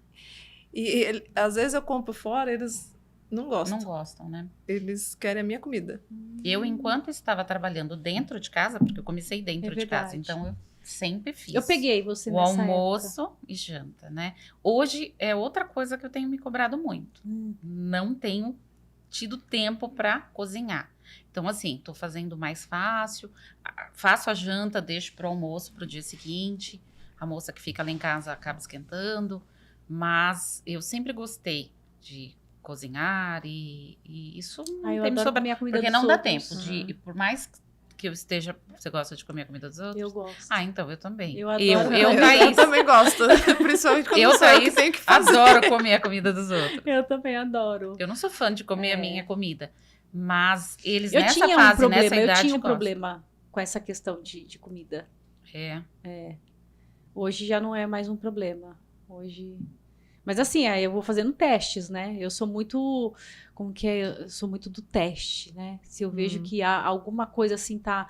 E às vezes eu compro fora, eles não gostam. Não gostam, né? Eles querem a minha comida. Eu, enquanto estava trabalhando dentro de casa, porque eu comecei dentro de casa, então eu sempre fiz. Eu peguei você o nessa almoço época. E janta, né? Hoje é outra coisa que eu tenho me cobrado muito. Não tenho tido tempo para cozinhar. Então, assim, tô fazendo mais fácil, faço a janta, deixo pro almoço pro dia seguinte. A moça que fica lá em casa acaba esquentando. Mas eu sempre gostei de cozinhar e isso não tem me sobrado. Minha comida porque dos não dá outros. tempo de, por mais que eu esteja, você gosta de comer a comida dos outros? Eu gosto. Ah, então eu também. Eu adoro. Eu também gosto, principalmente quando eu que tenho que fazer. Adoro comer a comida dos outros. Eu também adoro. Eu não sou fã de comer a minha comida, mas eles eu nessa tinha fase, um problema, nessa idade, eu tinha um gostam. problema com essa questão de comida. Hoje já não é mais um problema. Hoje... Mas assim, aí eu vou fazendo testes, né? Eu sou muito... Como que é? Eu sou muito do teste, né? Se eu vejo que há alguma coisa assim tá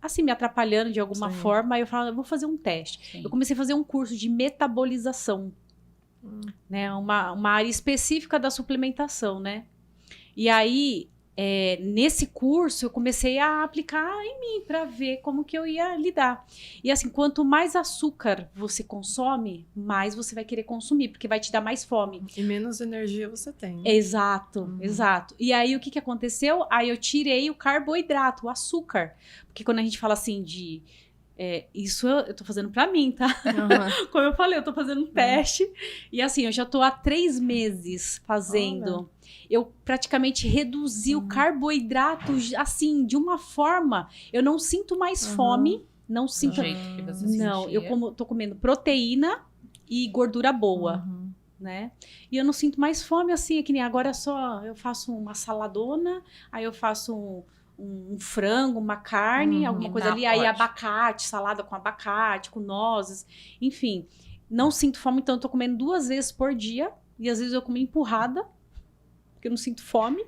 assim, me atrapalhando de alguma forma, aí eu falo, eu vou fazer um teste. Sim. Eu comecei a fazer um curso de metabolização, né? Uma área específica da suplementação, né? E aí, nesse curso, eu comecei a aplicar em mim para ver como que eu ia lidar. E assim, quanto mais açúcar você consome, mais você vai querer consumir, porque vai te dar mais fome. E menos energia você tem. Exato, exato. E aí, o que aconteceu? Aí eu tirei o carboidrato, o açúcar. Porque quando a gente fala assim de... isso eu tô fazendo pra mim, tá? Como eu falei, eu tô fazendo um teste. E assim, eu já tô há 3 meses fazendo... Olha. Eu praticamente reduzi o carboidrato, assim, de uma forma... Eu não sinto mais fome. Não sinto... Do jeito que você sentia. Não, tô comendo proteína e gordura boa, né? E eu não sinto mais fome, assim, é que nem agora eu faço uma saladona, aí eu faço um frango, uma carne, alguma coisa ali, aí abacate, salada com abacate, com nozes, enfim. Não sinto fome, então eu tô comendo 2 vezes por dia, e às vezes eu como empurrada, porque eu não sinto fome.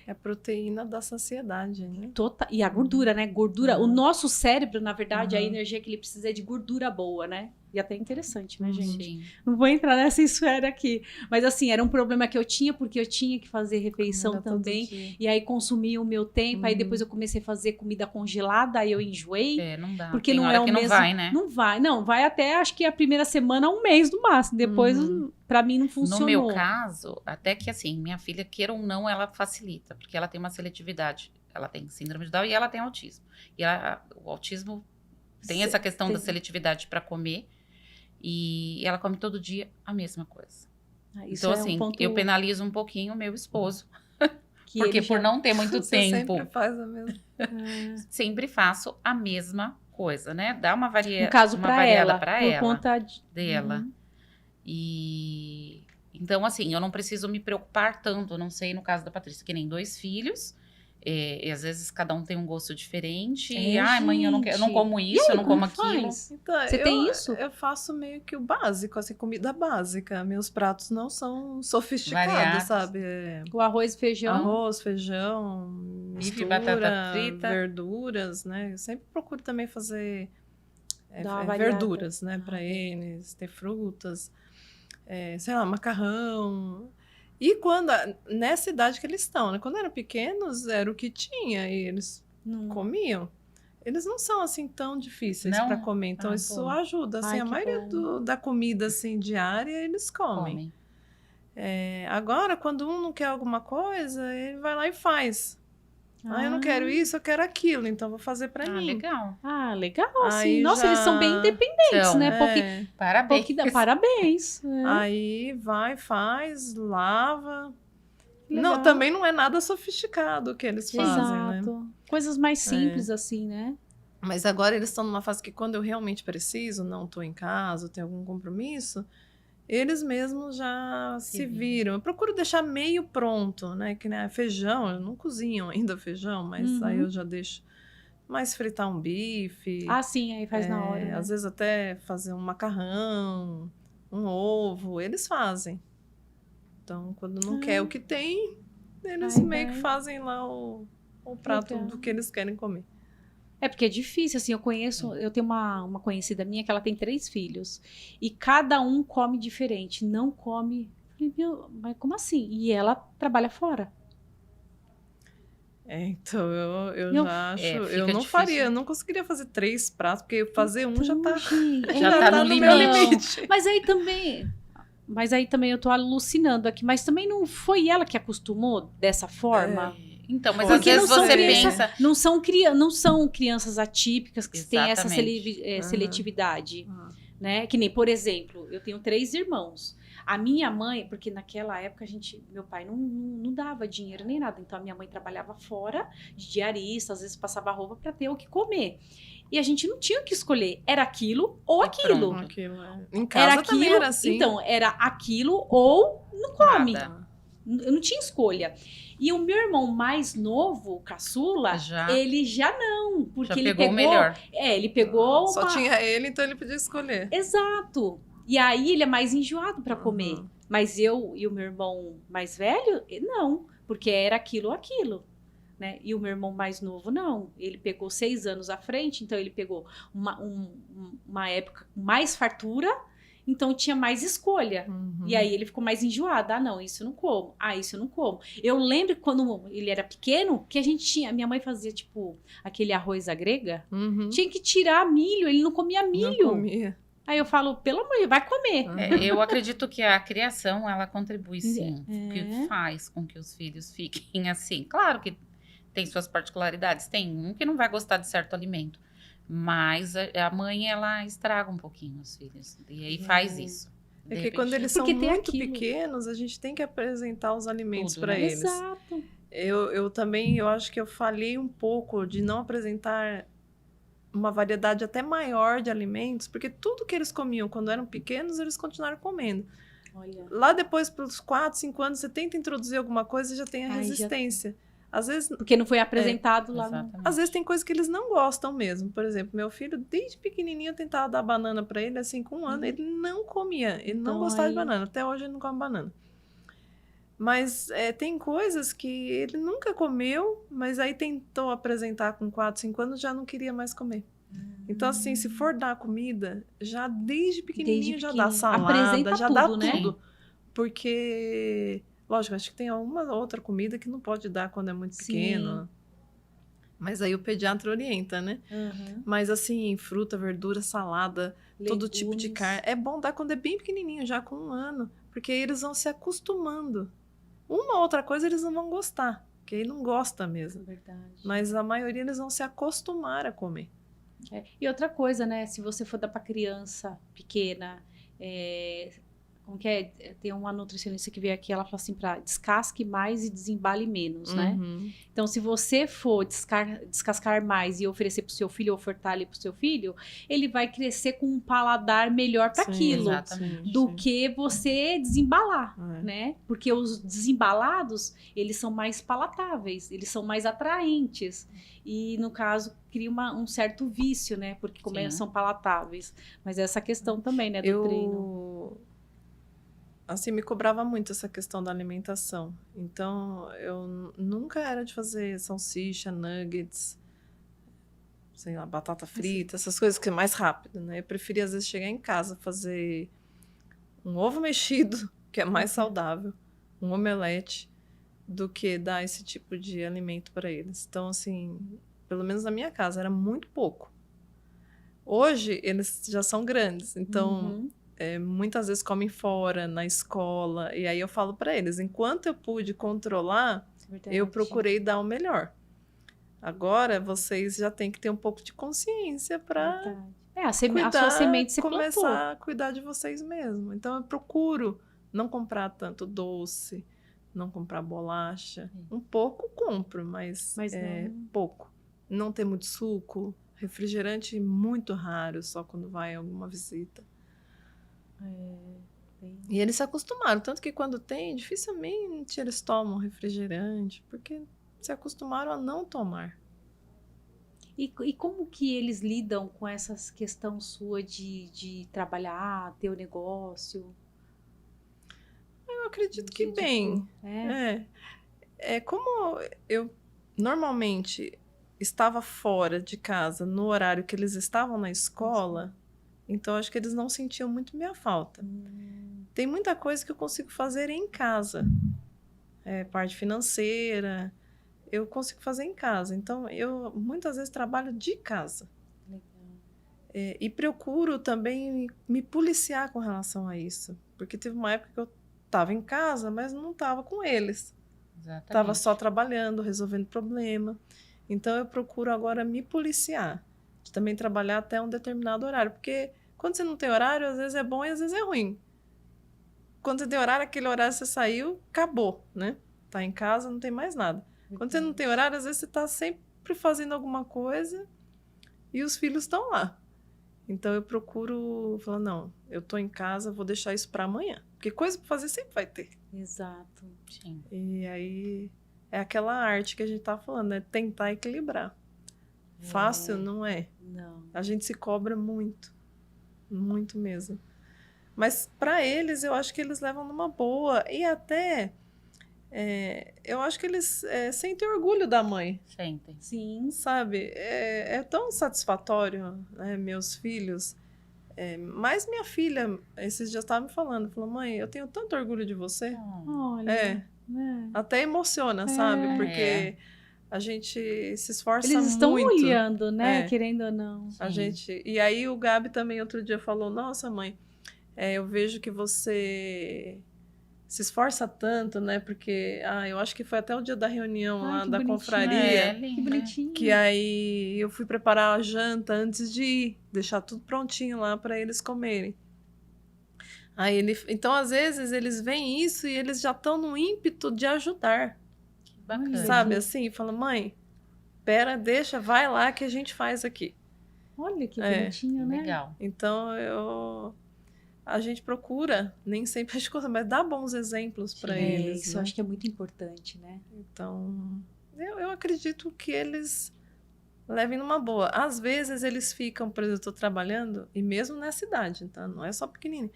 É a proteína da saciedade, né? E a gordura, né? Gordura. O nosso cérebro, na verdade, a energia que ele precisa é de gordura boa, né? E até interessante, né, gente? Sim. Não vou entrar nessa esfera aqui. Mas, assim, era um problema que eu tinha, porque eu tinha que fazer refeição também. E aí consumia o meu tempo. Aí depois eu comecei a fazer comida congelada, aí eu enjoei. Não dá. Porque tem não hora é o que mesmo. Não vai, né? Não vai. Não, vai até, acho que a primeira semana, 1 mês no máximo. Depois, pra mim, não funcionou. No meu caso, até que assim, minha filha, queira ou não, ela facilita. Porque ela tem uma seletividade. Ela tem síndrome de Down e ela tem autismo. E o autismo tem essa questão da seletividade para comer. E ela come todo dia a mesma coisa. Então, assim, eu penalizo um pouquinho o meu esposo. Porque por não ter muito tempo... Sempre faz a mesma... Sempre faço a mesma coisa, né? Dá uma variada para ela. Por conta dela. E... Então, assim, eu não preciso me preocupar tanto. Eu não sei, no caso da Patrícia, que nem 2 filhos... E às vezes cada um tem um gosto diferente. Mãe, eu não como isso, aí, eu não como aquilo. Então, você tem isso? Eu faço meio que o básico, assim, comida básica. Meus pratos não são sofisticados, variados. Sabe? O arroz e feijão. Arroz, feijão, bife, batata frita. Verduras, né? Eu sempre procuro também fazer verduras, né? Para eles, ter frutas, sei lá, macarrão... E nessa idade que eles estão, né? Quando eram pequenos, era o que tinha e eles comiam. Eles não são, assim, tão difíceis para comer. Então, isso ajuda. Assim, a maioria da comida, assim, diária, eles comem. Agora, quando um não quer alguma coisa, ele vai lá e faz. Eu não quero isso, eu quero aquilo. Então, vou fazer para mim. Legal. Legal, sim. Nossa, eles são bem independentes, né? Parabéns. Parabéns. Aí vai, faz, lava. Não, também não é nada sofisticado o que eles fazem, né? Coisas mais simples, assim, né? Mas agora eles estão numa fase que quando eu realmente preciso, não estou em casa, tenho algum compromisso, eles mesmos já se viram. Eu procuro deixar meio pronto, né? Que nem feijão, eu não cozinho ainda feijão, mas aí eu já deixo mais fritar um bife. Ah, sim, aí faz na hora, né? Às vezes até fazer um macarrão, um ovo, eles fazem. Então, quando não quer o que tem, eles meio que fazem lá o prato do que eles querem comer. É porque é difícil, assim, eu tenho uma conhecida minha que ela tem 3 filhos, e cada um come diferente, não come, mas como assim? E ela trabalha fora. Então eu já acho, eu não difícil. faria, eu não conseguiria fazer 3 pratos, porque fazer um já tá, já tá no limite. Mas aí também eu tô alucinando aqui, mas também não foi ela que acostumou dessa forma? Então, mas às vezes você pensa... Não são crianças atípicas que têm essa seletividade, né? Que nem, por exemplo, eu tenho 3 irmãos. A minha mãe, porque naquela época meu pai não dava dinheiro nem nada, então a minha mãe trabalhava fora, de diarista, às vezes passava roupa para ter o que comer. E a gente não tinha o que escolher, era aquilo ou aquilo. Em casa era também era assim. Então, era aquilo ou não come. Eu não tinha escolha. E o meu irmão mais novo, caçula, ele já não. Porque ele pegou o melhor. Ele pegou. Só tinha ele, então ele podia escolher. Exato. E aí ele é mais enjoado para comer. Mas eu e o meu irmão mais velho, não. Porque era aquilo ou aquilo. Né? E o meu irmão mais novo, não. Ele pegou 6 anos à frente, então ele pegou uma época com mais fartura. Então tinha mais escolha. E aí ele ficou mais enjoado. Ah, não, isso eu não como. Ah, isso eu não como. Eu lembro quando ele era pequeno, que minha mãe fazia, tipo, aquele arroz à grega. Tinha que tirar milho, ele não comia milho. Não comia. Aí eu falo, pelo amor de Deus, vai comer. Eu acredito que a criação, ela contribui sim. Que faz com que os filhos fiquem assim. Claro que tem suas particularidades. Tem um que não vai gostar de certo alimento. Mas a mãe, ela estraga um pouquinho os filhos. E aí faz isso. É que quando eles são muito pequenos, a gente tem que apresentar os alimentos para eles. Exato. Eu também, eu acho que eu falhei um pouco de não apresentar uma variedade até maior de alimentos, porque tudo que eles comiam quando eram pequenos, eles continuaram comendo. Olha. Lá depois, pelos 4, 5 anos, você tenta introduzir alguma coisa e já tem a resistência. Às vezes, porque não foi apresentado lá. Às vezes tem coisas que eles não gostam mesmo. Por exemplo, meu filho, desde pequenininho, eu tentava dar banana para ele, assim, com 1 ano, ele não comia, ele não gostava de banana. Até hoje ele não come banana. Mas tem coisas que ele nunca comeu, mas aí tentou apresentar com 4, 5 anos, já não queria mais comer. Então, assim, se for dar comida, já desde pequenininho já dá salada, já dá tudo. Porque... Lógico, acho que tem uma outra comida que não pode dar quando é muito pequeno. Mas aí o pediatra orienta, né? Mas assim, fruta, verdura, salada, legumes, todo tipo de carne. É bom dar quando é bem pequenininho, já com 1 ano. Porque aí eles vão se acostumando. Uma outra coisa eles não vão gostar. Porque aí não gosta mesmo. Verdade. Mas a maioria eles vão se acostumar a comer. E outra coisa, né? Se você for dar para criança pequena... Como que é? Tem uma nutricionista que veio aqui, ela falou assim, para descasque mais e desembale menos, né? Então, se você for descascar mais e oferecer para o seu filho, ou ofertar ali para o seu filho, ele vai crescer com um paladar melhor para aquilo, do que você desembalar, né? Porque os desembalados, eles são mais palatáveis, eles são mais atraentes. E, no caso, cria um certo vício, né? Porque como são palatáveis. Mas essa questão também, né, do treino. Assim, me cobrava muito essa questão da alimentação. Então, eu nunca era de fazer salsicha, nuggets, sei lá, batata frita, essas coisas que é mais rápido, né? Eu preferia, às vezes, chegar em casa, fazer um ovo mexido, que é mais saudável, um omelete, do que dar esse tipo de alimento para eles. Então, assim, pelo menos na minha casa, era muito pouco. Hoje, eles já são grandes, então... muitas vezes comem fora, na escola, e aí eu falo para eles, enquanto eu pude controlar, eu procurei dar o melhor. Agora, vocês já têm que ter um pouco de consciência para a sua semente se começar a cuidar de vocês mesmos. Então, eu procuro não comprar tanto doce, não comprar bolacha. Um pouco compro, mas pouco. Não ter muito suco, refrigerante muito raro, só quando vai a alguma visita. E eles se acostumaram, tanto que quando tem, dificilmente eles tomam refrigerante, porque se acostumaram a não tomar. E como que eles lidam com essa questão sua de trabalhar, ter o negócio? Eu acredito que bem. Como eu normalmente estava fora de casa no horário que eles estavam na escola, então acho que eles não sentiam muito minha falta. Tem muita coisa que eu consigo fazer em casa. Parte financeira, eu consigo fazer em casa. Então, eu muitas vezes trabalho de casa. E procuro também me policiar com relação a isso. Porque teve uma época que eu estava em casa, mas não estava com eles. Estava só trabalhando, resolvendo problema. Então, eu procuro agora me policiar. De também trabalhar até um determinado horário. Porque quando você não tem horário, às vezes é bom e às vezes é ruim. Quando você tem horário, aquele horário você saiu, acabou, né? Tá em casa, não tem mais nada. Quando você não tem horário, às vezes você tá sempre fazendo alguma coisa e os filhos estão lá. Então, eu procuro falar, não, eu tô em casa, vou deixar isso para amanhã. Porque coisa para fazer sempre vai ter. Exato. Sim. E aí, é aquela arte que a gente tá falando, né? Tentar equilibrar. Fácil não é. Não. A gente se cobra muito. Muito mesmo. Mas para eles, eu acho que eles levam numa boa. E até... eu acho que eles sentem orgulho da mãe. Sentem. Sim. Sabe? É tão satisfatório, né, meus filhos. Mas minha filha, esses dias estava me falando, falou, mãe, eu tenho tanto orgulho de você. Olha. Até emociona, sabe? Porque a gente se esforça muito. Eles estão olhando, né? Querendo ou não. E aí o Gabi também outro dia falou, nossa, mãe, eu vejo que você se esforça tanto, né? Porque eu acho que foi até o dia da reunião lá da confraria. Que bonitinho. Que aí eu fui preparar a janta antes de ir, deixar tudo prontinho lá para eles comerem. Então, às vezes, eles veem isso e eles já estão no ímpeto de ajudar. Que bacana. Sabe, assim, fala, mãe, pera, deixa, vai lá que a gente faz aqui. Olha que bonitinho, né? Legal. Então, a gente procura, nem sempre a gente consegue, mas dá bons exemplos para eles. Isso eu acho que é muito importante, né? Então, eu acredito que eles levem numa boa. Às vezes eles ficam, por exemplo, eu estou trabalhando, e mesmo nessa idade, tá? Não é só pequenininho.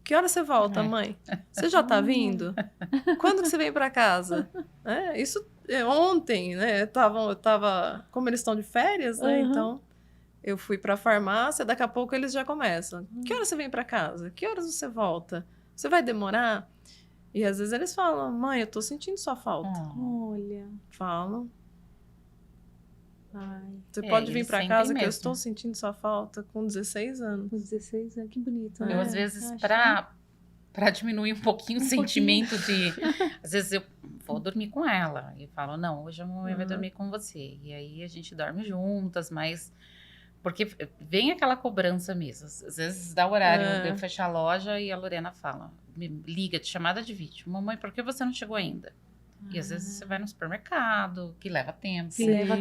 Que hora você volta, mãe? Você já tá vindo? Quando que você vem para casa? Isso ontem, né? Eu tava, como eles estão de férias, né? Então, eu fui para a farmácia, daqui a pouco eles já começam. Que hora você vem para casa? Que horas você volta? Você vai demorar? E às vezes eles falam, mãe, eu tô sentindo sua falta. Olha. Falam. Ai. Você pode vir para casa que eu estou sentindo sua falta com 16 anos. Com 16 anos, que bonito. Eu, às vezes, para diminuir um pouquinho o sentimento de... Às vezes eu vou dormir com ela e falo, não, hoje a mamãe vai dormir com você. E aí a gente dorme juntas, mas... Porque vem aquela cobrança mesmo. Às vezes dá o horário de eu fechar a loja e a Lorena fala, me liga de chamada de vídeo. Mamãe, por que você não chegou ainda? E às vezes você vai no supermercado, que leva tempo.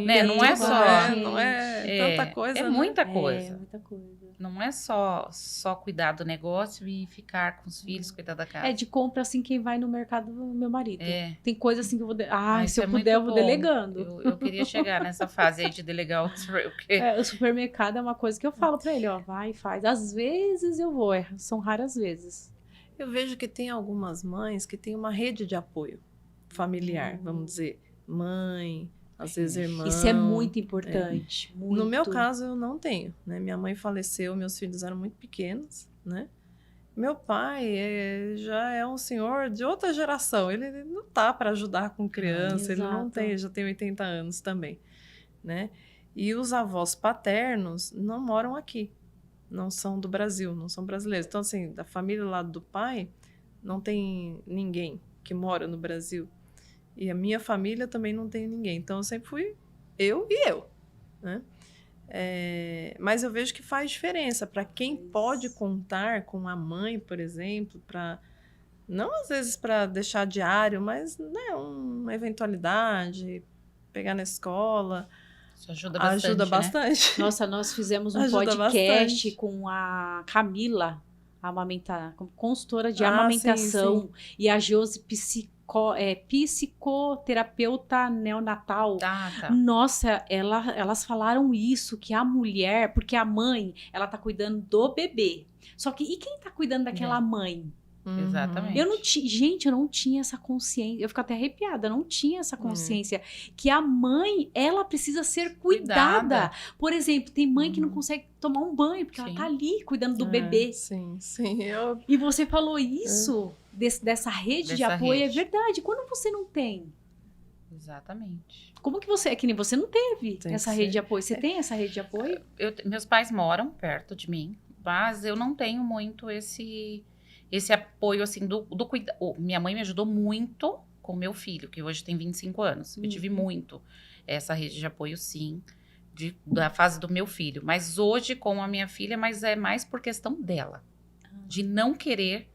Né? Não é só... Não é tanta coisa, é muita coisa. É muita coisa. Não é só cuidar do negócio e ficar com os filhos, cuidar da casa. De compra, assim, quem vai no mercado é meu marido. Tem coisa assim que eu vou... se eu é puder, eu vou delegando. Eu queria chegar nessa fase aí de delegar o supermercado é uma coisa que eu falo pra ele, vai e faz. Às vezes eu vou, são raras vezes. Eu vejo que tem algumas mães que têm uma rede de apoio familiar, vamos dizer, mãe, às vezes irmã. Isso é muito importante. Muito. No meu caso, eu não tenho, né? Minha mãe faleceu, meus filhos eram muito pequenos, né? Meu pai já é um senhor de outra geração, ele não tá para ajudar com criança, ele não tem, já tem 80 anos também, né? E os avós paternos não moram aqui, não são do Brasil, não são brasileiros. Então, assim, da família lá do pai, não tem ninguém que mora no Brasil. E a minha família também não tem ninguém. Então, eu sempre fui eu e eu, né? Mas eu vejo que faz diferença para quem pode contar com a mãe, por exemplo, para não às vezes para deixar diário, mas né, uma eventualidade, pegar na escola. Isso ajuda bastante. Né? Nossa, nós fizemos um podcast com a Camila. amamentar, como consultora de amamentação, sim. E a Josi psicoterapeuta neonatal. Tá. Nossa, elas falaram isso, que a mulher, porque a mãe, ela tá cuidando do bebê. Só que, e quem tá cuidando daquela mãe? Exatamente. Eu não tinha essa consciência. Eu fico até arrepiada. Eu não tinha essa consciência que a mãe, ela precisa ser cuidada. Por exemplo, tem mãe que não consegue tomar um banho porque ela tá ali cuidando do bebê. Sim. E você falou isso dessa rede de apoio. É verdade. Quando você não tem? Exatamente. Como que você... É que nem você não teve essa rede de apoio. Você tem essa rede de apoio? Meus pais moram perto de mim, mas eu não tenho muito esse apoio, assim, do cuidado. Minha mãe me ajudou muito com meu filho, que hoje tem 25 anos. Eu tive muito essa rede de apoio, sim, da fase do meu filho. Mas hoje, com a minha filha, mas é mais por questão dela. De não querer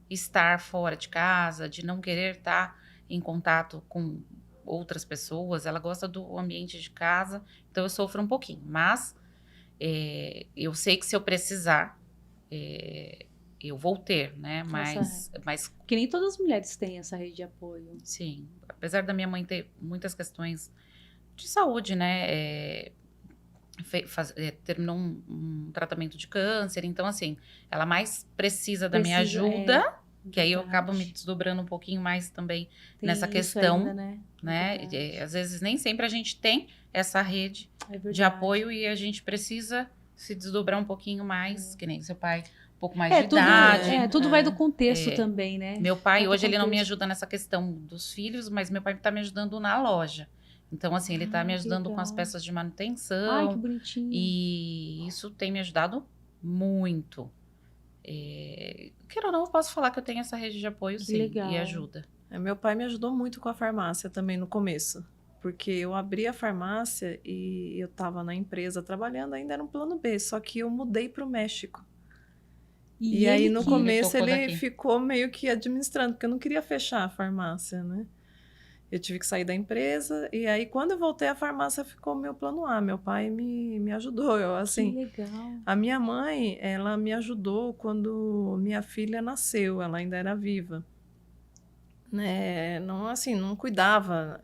estar fora de casa, de não querer estar em contato com outras pessoas. Ela gosta do ambiente de casa, então eu sofro um pouquinho. Mas eu sei que se eu precisar... eu vou ter, né? Mas... Que nem todas as mulheres têm essa rede de apoio. Sim. Apesar da minha mãe ter muitas questões de saúde, né? Terminou um tratamento de câncer. Então, assim, ela mais precisa da minha ajuda. Que aí eu acabo me desdobrando um pouquinho mais também nessa questão. Ainda, né? Às vezes, nem sempre a gente tem essa rede de apoio. E a gente precisa se desdobrar um pouquinho mais. Que nem seu pai... um pouco mais de idade. Tudo vai do contexto também, né? Meu pai, hoje, ele não me ajuda nessa questão dos filhos, mas meu pai tá me ajudando na loja. Então, assim, ele tá me ajudando com as peças de manutenção. Ai, que bonitinho. E isso tem me ajudado muito. Quero ou não, eu posso falar que eu tenho essa rede de apoio, sim, legal. E ajuda. Meu pai me ajudou muito com a farmácia também no começo. Porque eu abri a farmácia e eu tava na empresa trabalhando, ainda era um plano B. Só que eu mudei pro México. E aí, no começo, ele ficou meio que administrando, porque eu não queria fechar a farmácia, né? Eu tive que sair da empresa, e aí, quando eu voltei, a farmácia ficou meu plano A. Meu pai me ajudou. Que legal. A minha mãe, ela me ajudou quando minha filha nasceu, ela ainda era viva. Né? Não, assim, não cuidava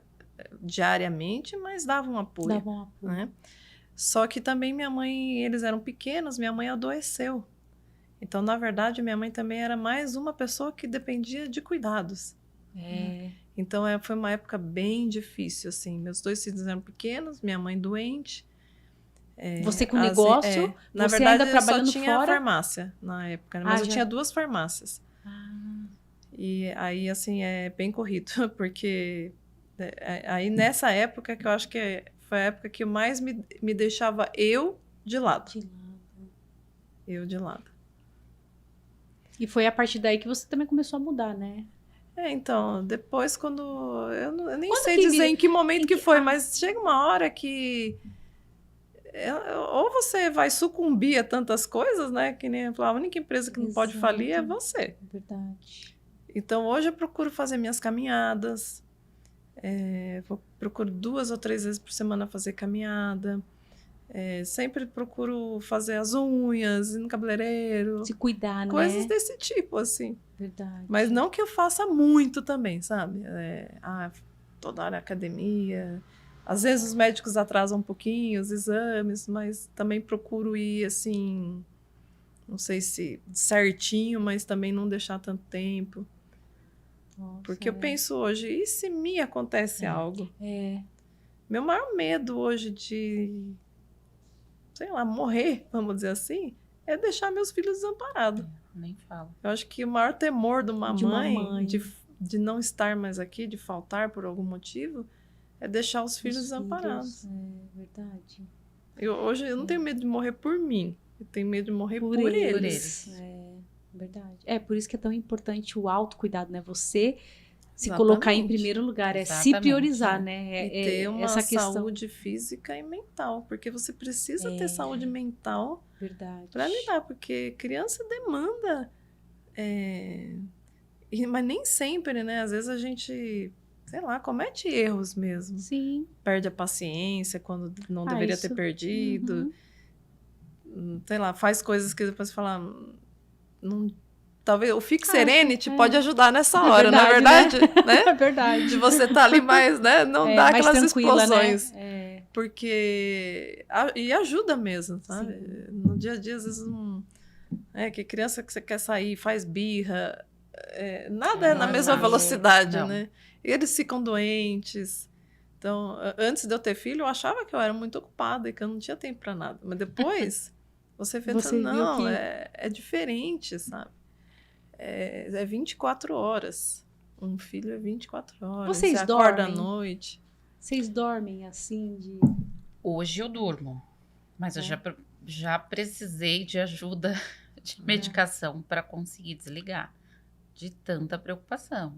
diariamente, mas dava um apoio. Né? Só que também minha mãe, eles eram pequenos, minha mãe adoeceu. Então, na verdade, minha mãe também era mais uma pessoa que dependia de cuidados. Então, foi uma época bem difícil, assim. Meus 2 filhos eram pequenos, minha mãe doente. Você com negócio? Na você verdade, ainda trabalhando eu só tinha fora? farmácia na época, mas eu tinha 2 farmácias. E aí, assim, é bem corrido, porque aí nessa época que eu acho que foi a época que mais me deixava eu de lado. Eu de lado. E foi a partir daí que você também começou a mudar, né? Então, depois quando... Eu nem sei dizer em que momento que foi, mas chega uma hora que... ou você vai sucumbir a tantas coisas, né? Que nem a única empresa que não pode falir é você. Verdade. Então, hoje eu procuro fazer minhas caminhadas. Procuro 2 ou 3 vezes por semana fazer caminhada. Sempre procuro fazer as unhas, ir no cabeleireiro. Se cuidar, coisas desse tipo, assim. Verdade. Mas não que eu faça muito também, sabe? Toda hora academia. Às vezes os médicos atrasam um pouquinho os exames, mas também procuro ir, assim, não sei se certinho, mas também não deixar tanto tempo. Nossa, porque eu penso hoje, e se me acontece algo? Meu maior medo hoje de... sei lá, morrer, vamos dizer assim, é deixar meus filhos desamparados. Nem falo. Eu acho que o maior temor de uma mãe de não estar mais aqui, de faltar por algum motivo, é deixar os filhos desamparados. Verdade. Hoje eu não tenho medo de morrer por mim, eu tenho medo de morrer por eles. Verdade. Por isso que é tão importante o autocuidado, né? Você se colocar em primeiro lugar, se priorizar, né? E ter uma saúde física e mental, porque você precisa ter saúde mental para lidar, porque criança demanda, mas nem sempre, né? Às vezes a gente, sei lá, comete erros mesmo. Sim. Perde a paciência quando não deveria ter perdido. Sei lá, faz coisas que depois fala... talvez o Fique Serenity pode ajudar nessa hora, não é verdade? Né? É verdade. De você estar ali mais, né? Não dá aquelas explosões. Né? Porque... E ajuda mesmo, sabe? Sim. No dia a dia, às vezes, que criança que você quer sair, faz birra... nada é na mesma velocidade, né? E eles ficam doentes. Então, antes de eu ter filho, eu achava que eu era muito ocupada e que eu não tinha tempo para nada. Mas depois, você pensa, não, é diferente, sabe? É 24 horas. Um filho é 24 horas. Vocês você acorda à noite. Vocês dormem assim de... Hoje eu durmo. Mas eu já precisei de ajuda de medicação para conseguir desligar. De tanta preocupação.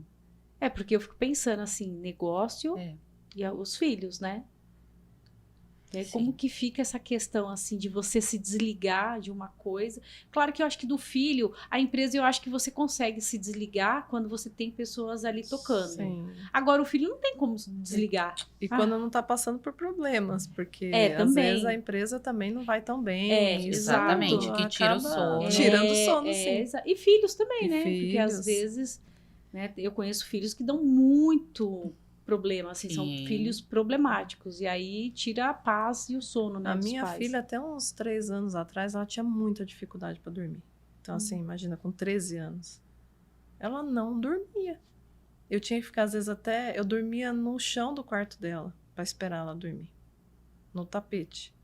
Porque eu fico pensando assim, negócio e os filhos, né? Como que fica essa questão, assim, de você se desligar de uma coisa? Claro que eu acho que do filho, a empresa, eu acho que você consegue se desligar quando você tem pessoas ali tocando. Sim. Agora, o filho não tem como desligar. E quando não tá passando por problemas, porque às vezes a empresa também não vai tão bem. Exatamente, que tira o sono. Tirando o sono, sim. E filhos também, né? Filhos. Porque às vezes, né, eu conheço filhos que dão muito... problema, assim, são filhos problemáticos, e aí tira a paz e o sono, né, a minha filha, até uns 3 anos atrás, ela tinha muita dificuldade para dormir. Então, assim, imagina, com 13 anos. Ela não dormia. Eu tinha que ficar, às vezes, eu dormia no chão do quarto dela, para esperar ela dormir. No tapete.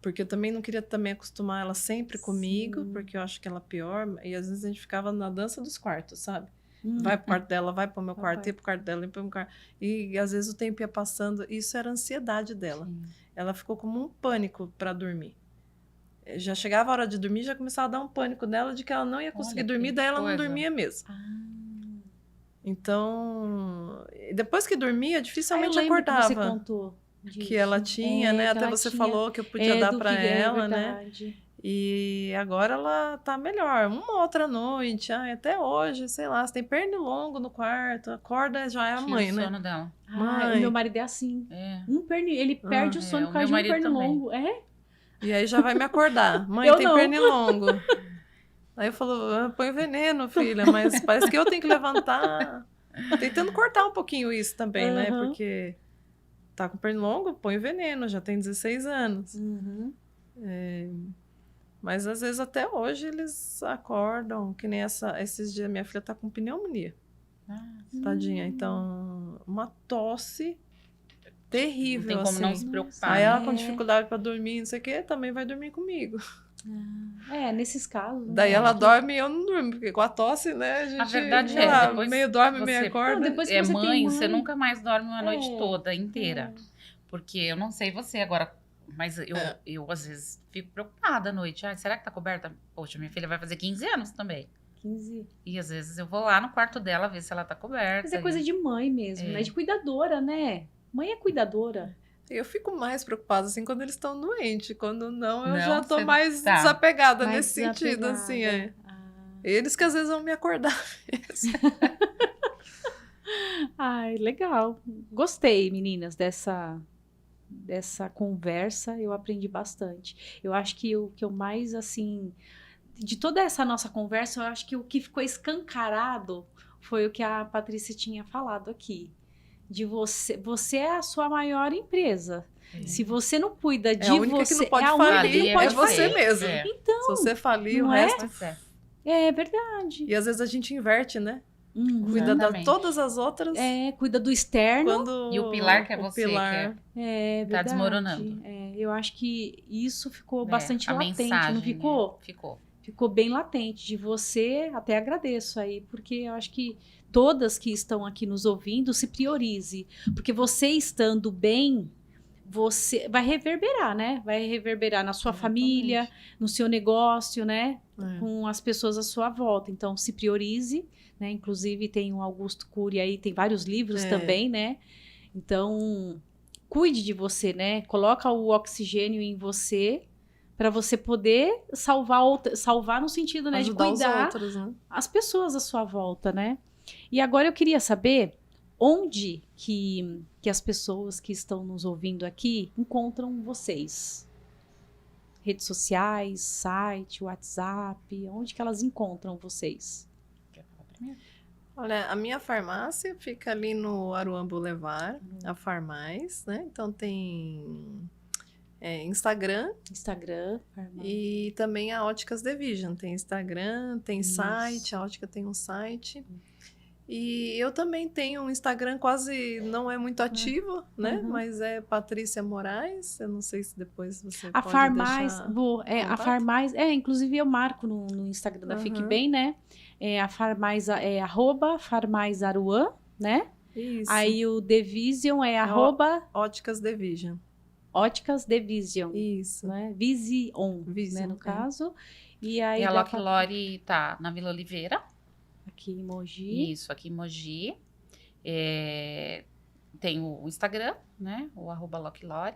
Porque eu também não queria também acostumar ela sempre comigo, porque eu acho que ela é pior, e às vezes a gente ficava na dança dos quartos, sabe? Vai pro quarto dela, vai pro meu quarto, ia pro quarto dela, ia pro meu quarto. E às vezes o tempo ia passando. Isso era a ansiedade dela. Sim. Ela ficou como um pânico para dormir. Já chegava a hora de dormir, já começava a dar um pânico nela de que ela não ia conseguir dormir, daí ela não dormia mesmo. Então, depois que dormia, dificilmente acordava. Que você contou disso. Que ela tinha, né? Até você falou que eu podia dar para ela, né? E agora ela tá melhor. Uma outra noite, até hoje, sei lá, você tem pernilongo no quarto, acorda, já é a mãe, né? O sono dela. Mãe. O meu marido é assim. Ele perde o sono por causa de um pernilongo. Também. E aí já vai me acordar. Mãe, tem pernilongo. Aí eu falo, põe veneno, filha, mas parece que eu tenho que levantar. Tentando cortar um pouquinho isso também, né? Porque tá com pernilongo, põe veneno, já tem 16 anos. Mas às vezes até hoje eles acordam, que nem esses dias minha filha tá com pneumonia. Tadinha. Então, uma tosse terrível. Não tem como assim. não se preocupar. Aí ela com dificuldade para dormir, não sei o quê, também vai dormir comigo. Nesses casos. Daí ela dorme e eu não durmo, porque com a tosse, né, a verdade depois meio dorme, meio acorda. Depois que mãe, você nunca mais dorme uma noite toda, inteira. Porque eu não sei você agora, mas eu às vezes fico preocupada à noite. Será que tá coberta? Poxa, minha filha vai fazer 15 anos também. 15. E às vezes eu vou lá no quarto dela ver se ela tá coberta. Mas é coisa de mãe mesmo, né? De cuidadora, né? Mãe é cuidadora. Eu fico mais preocupada, assim, quando eles estão doentes. Quando não, eu já tô mais desapegada nesse sentido, assim, Eles que às vezes vão me acordar mesmo. Ai, legal. Gostei, meninas, dessa conversa. Eu aprendi bastante. Eu acho que o que eu mais, assim... De toda essa nossa conversa, eu acho que o que ficou escancarado foi o que a Patrícia tinha falado aqui. De você é a sua maior empresa. Se você não cuida de você... Que não pode falir, é você mesmo. Então, se você falir, o resto... É verdade. E às vezes a gente inverte, né? Cuida de todas as outras. Cuida do externo. E o pilar que é você, pilar, tá desmoronando. Eu acho que isso ficou bastante latente, mensagem, não ficou? Ficou bem latente de você, até agradeço aí, porque eu acho que todas que estão aqui nos ouvindo, se priorize. Porque você estando bem, você vai reverberar, né? Vai reverberar na sua família, no seu negócio, né? Com as pessoas à sua volta. Então, se priorize, né? Inclusive, tem o Augusto Cury aí, tem vários livros também, né? Então, cuide de você, né? Coloca o oxigênio em você, para você poder salvar no sentido, né, de cuidar outros, né? as pessoas à sua volta, né? E agora eu queria saber onde que as pessoas que estão nos ouvindo aqui encontram vocês. redes sociais, site, WhatsApp, onde que elas encontram vocês? Quer falar primeiro? Olha, a minha farmácia fica ali no Aruan Boulevard, a Farmais, né? Então tem Instagram. Farmais. E também a Óticas The Vision. Tem Instagram, tem site, a Ótica tem um site. E eu também tenho um Instagram, quase não é muito ativo, né? Mas é Patrícia Moraes. Eu não sei se depois você pode Farmais, deixar a Farmais, inclusive eu marco no Instagram da Fique Bem, né? A Farmais é @farmaisaruan, né? Isso. Aí o The Vision é Óticas The Vision. Óticas The Vision. Isso. Né? Vision, né, no caso. E aí a Loki Lore tá na Vila Oliveira. Aqui em Mogi. Isso, aqui em Mogi. Tem o Instagram, né? O @LokiLore.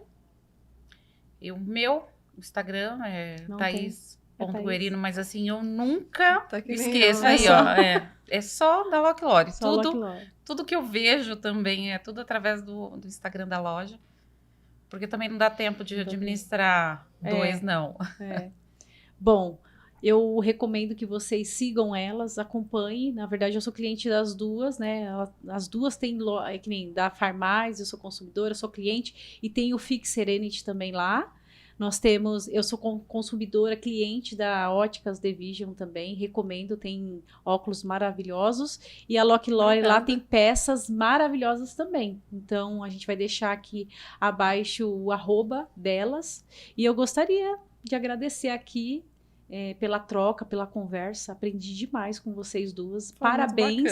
E o meu Instagram é Thaís.Guerino, mas assim, eu nunca esqueço. Aí, ó. É só da Loki Lore. Tudo que eu vejo também é tudo através do Instagram da loja. Porque também não dá tempo de administrar dois, não. Bom, eu recomendo que vocês sigam elas, acompanhem. Na verdade, eu sou cliente das duas, né? As duas têm, que nem da Farmais, eu sou consumidora, sou cliente. E tem o Fix Serenity também lá. Eu sou consumidora, cliente da Óticas The Vision também, recomendo, tem óculos maravilhosos. E a Loki Lore lá tem peças maravilhosas também. Então, a gente vai deixar aqui abaixo o @, delas. E eu gostaria de agradecer aqui pela troca, pela conversa. Aprendi demais com vocês duas. Parabéns.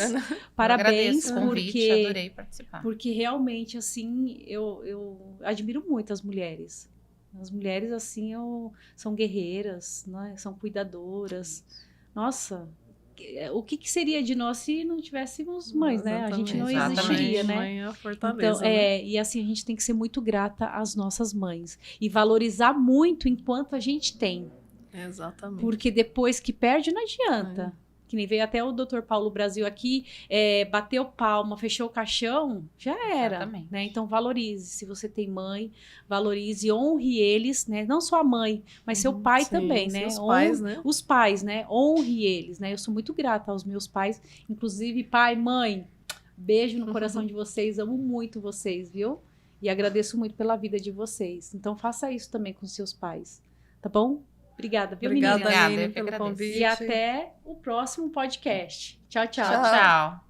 Parabéns, eu agradeço o convite, adorei participar. Porque realmente, assim, eu admiro muito as mulheres. As mulheres, assim, são guerreiras, né? São cuidadoras. Nossa, o que seria de nós se não tivéssemos mães, né? A gente não existiria, né? Mãe é a fortaleza, então, e assim, a gente tem que ser muito grata às nossas mães. E valorizar muito enquanto a gente tem. Exatamente. Porque depois que perde, não adianta. Que nem veio até o Dr. Paulo Brasil aqui, bateu palma, fechou o caixão, já era. Né? Então valorize. Se você tem mãe, valorize, honre eles, né? Não só a mãe, mas seu pai também, né? Os pais, né? Os pais, né? Honre eles, né? Eu sou muito grata aos meus pais, inclusive pai, mãe, beijo no coração de vocês, amo muito vocês, viu? E agradeço muito pela vida de vocês. Então faça isso também com seus pais, tá bom? Obrigada, viu, menina? Obrigada, Aline, pelo convite. E até o próximo podcast. Tchau, tchau. Tchau.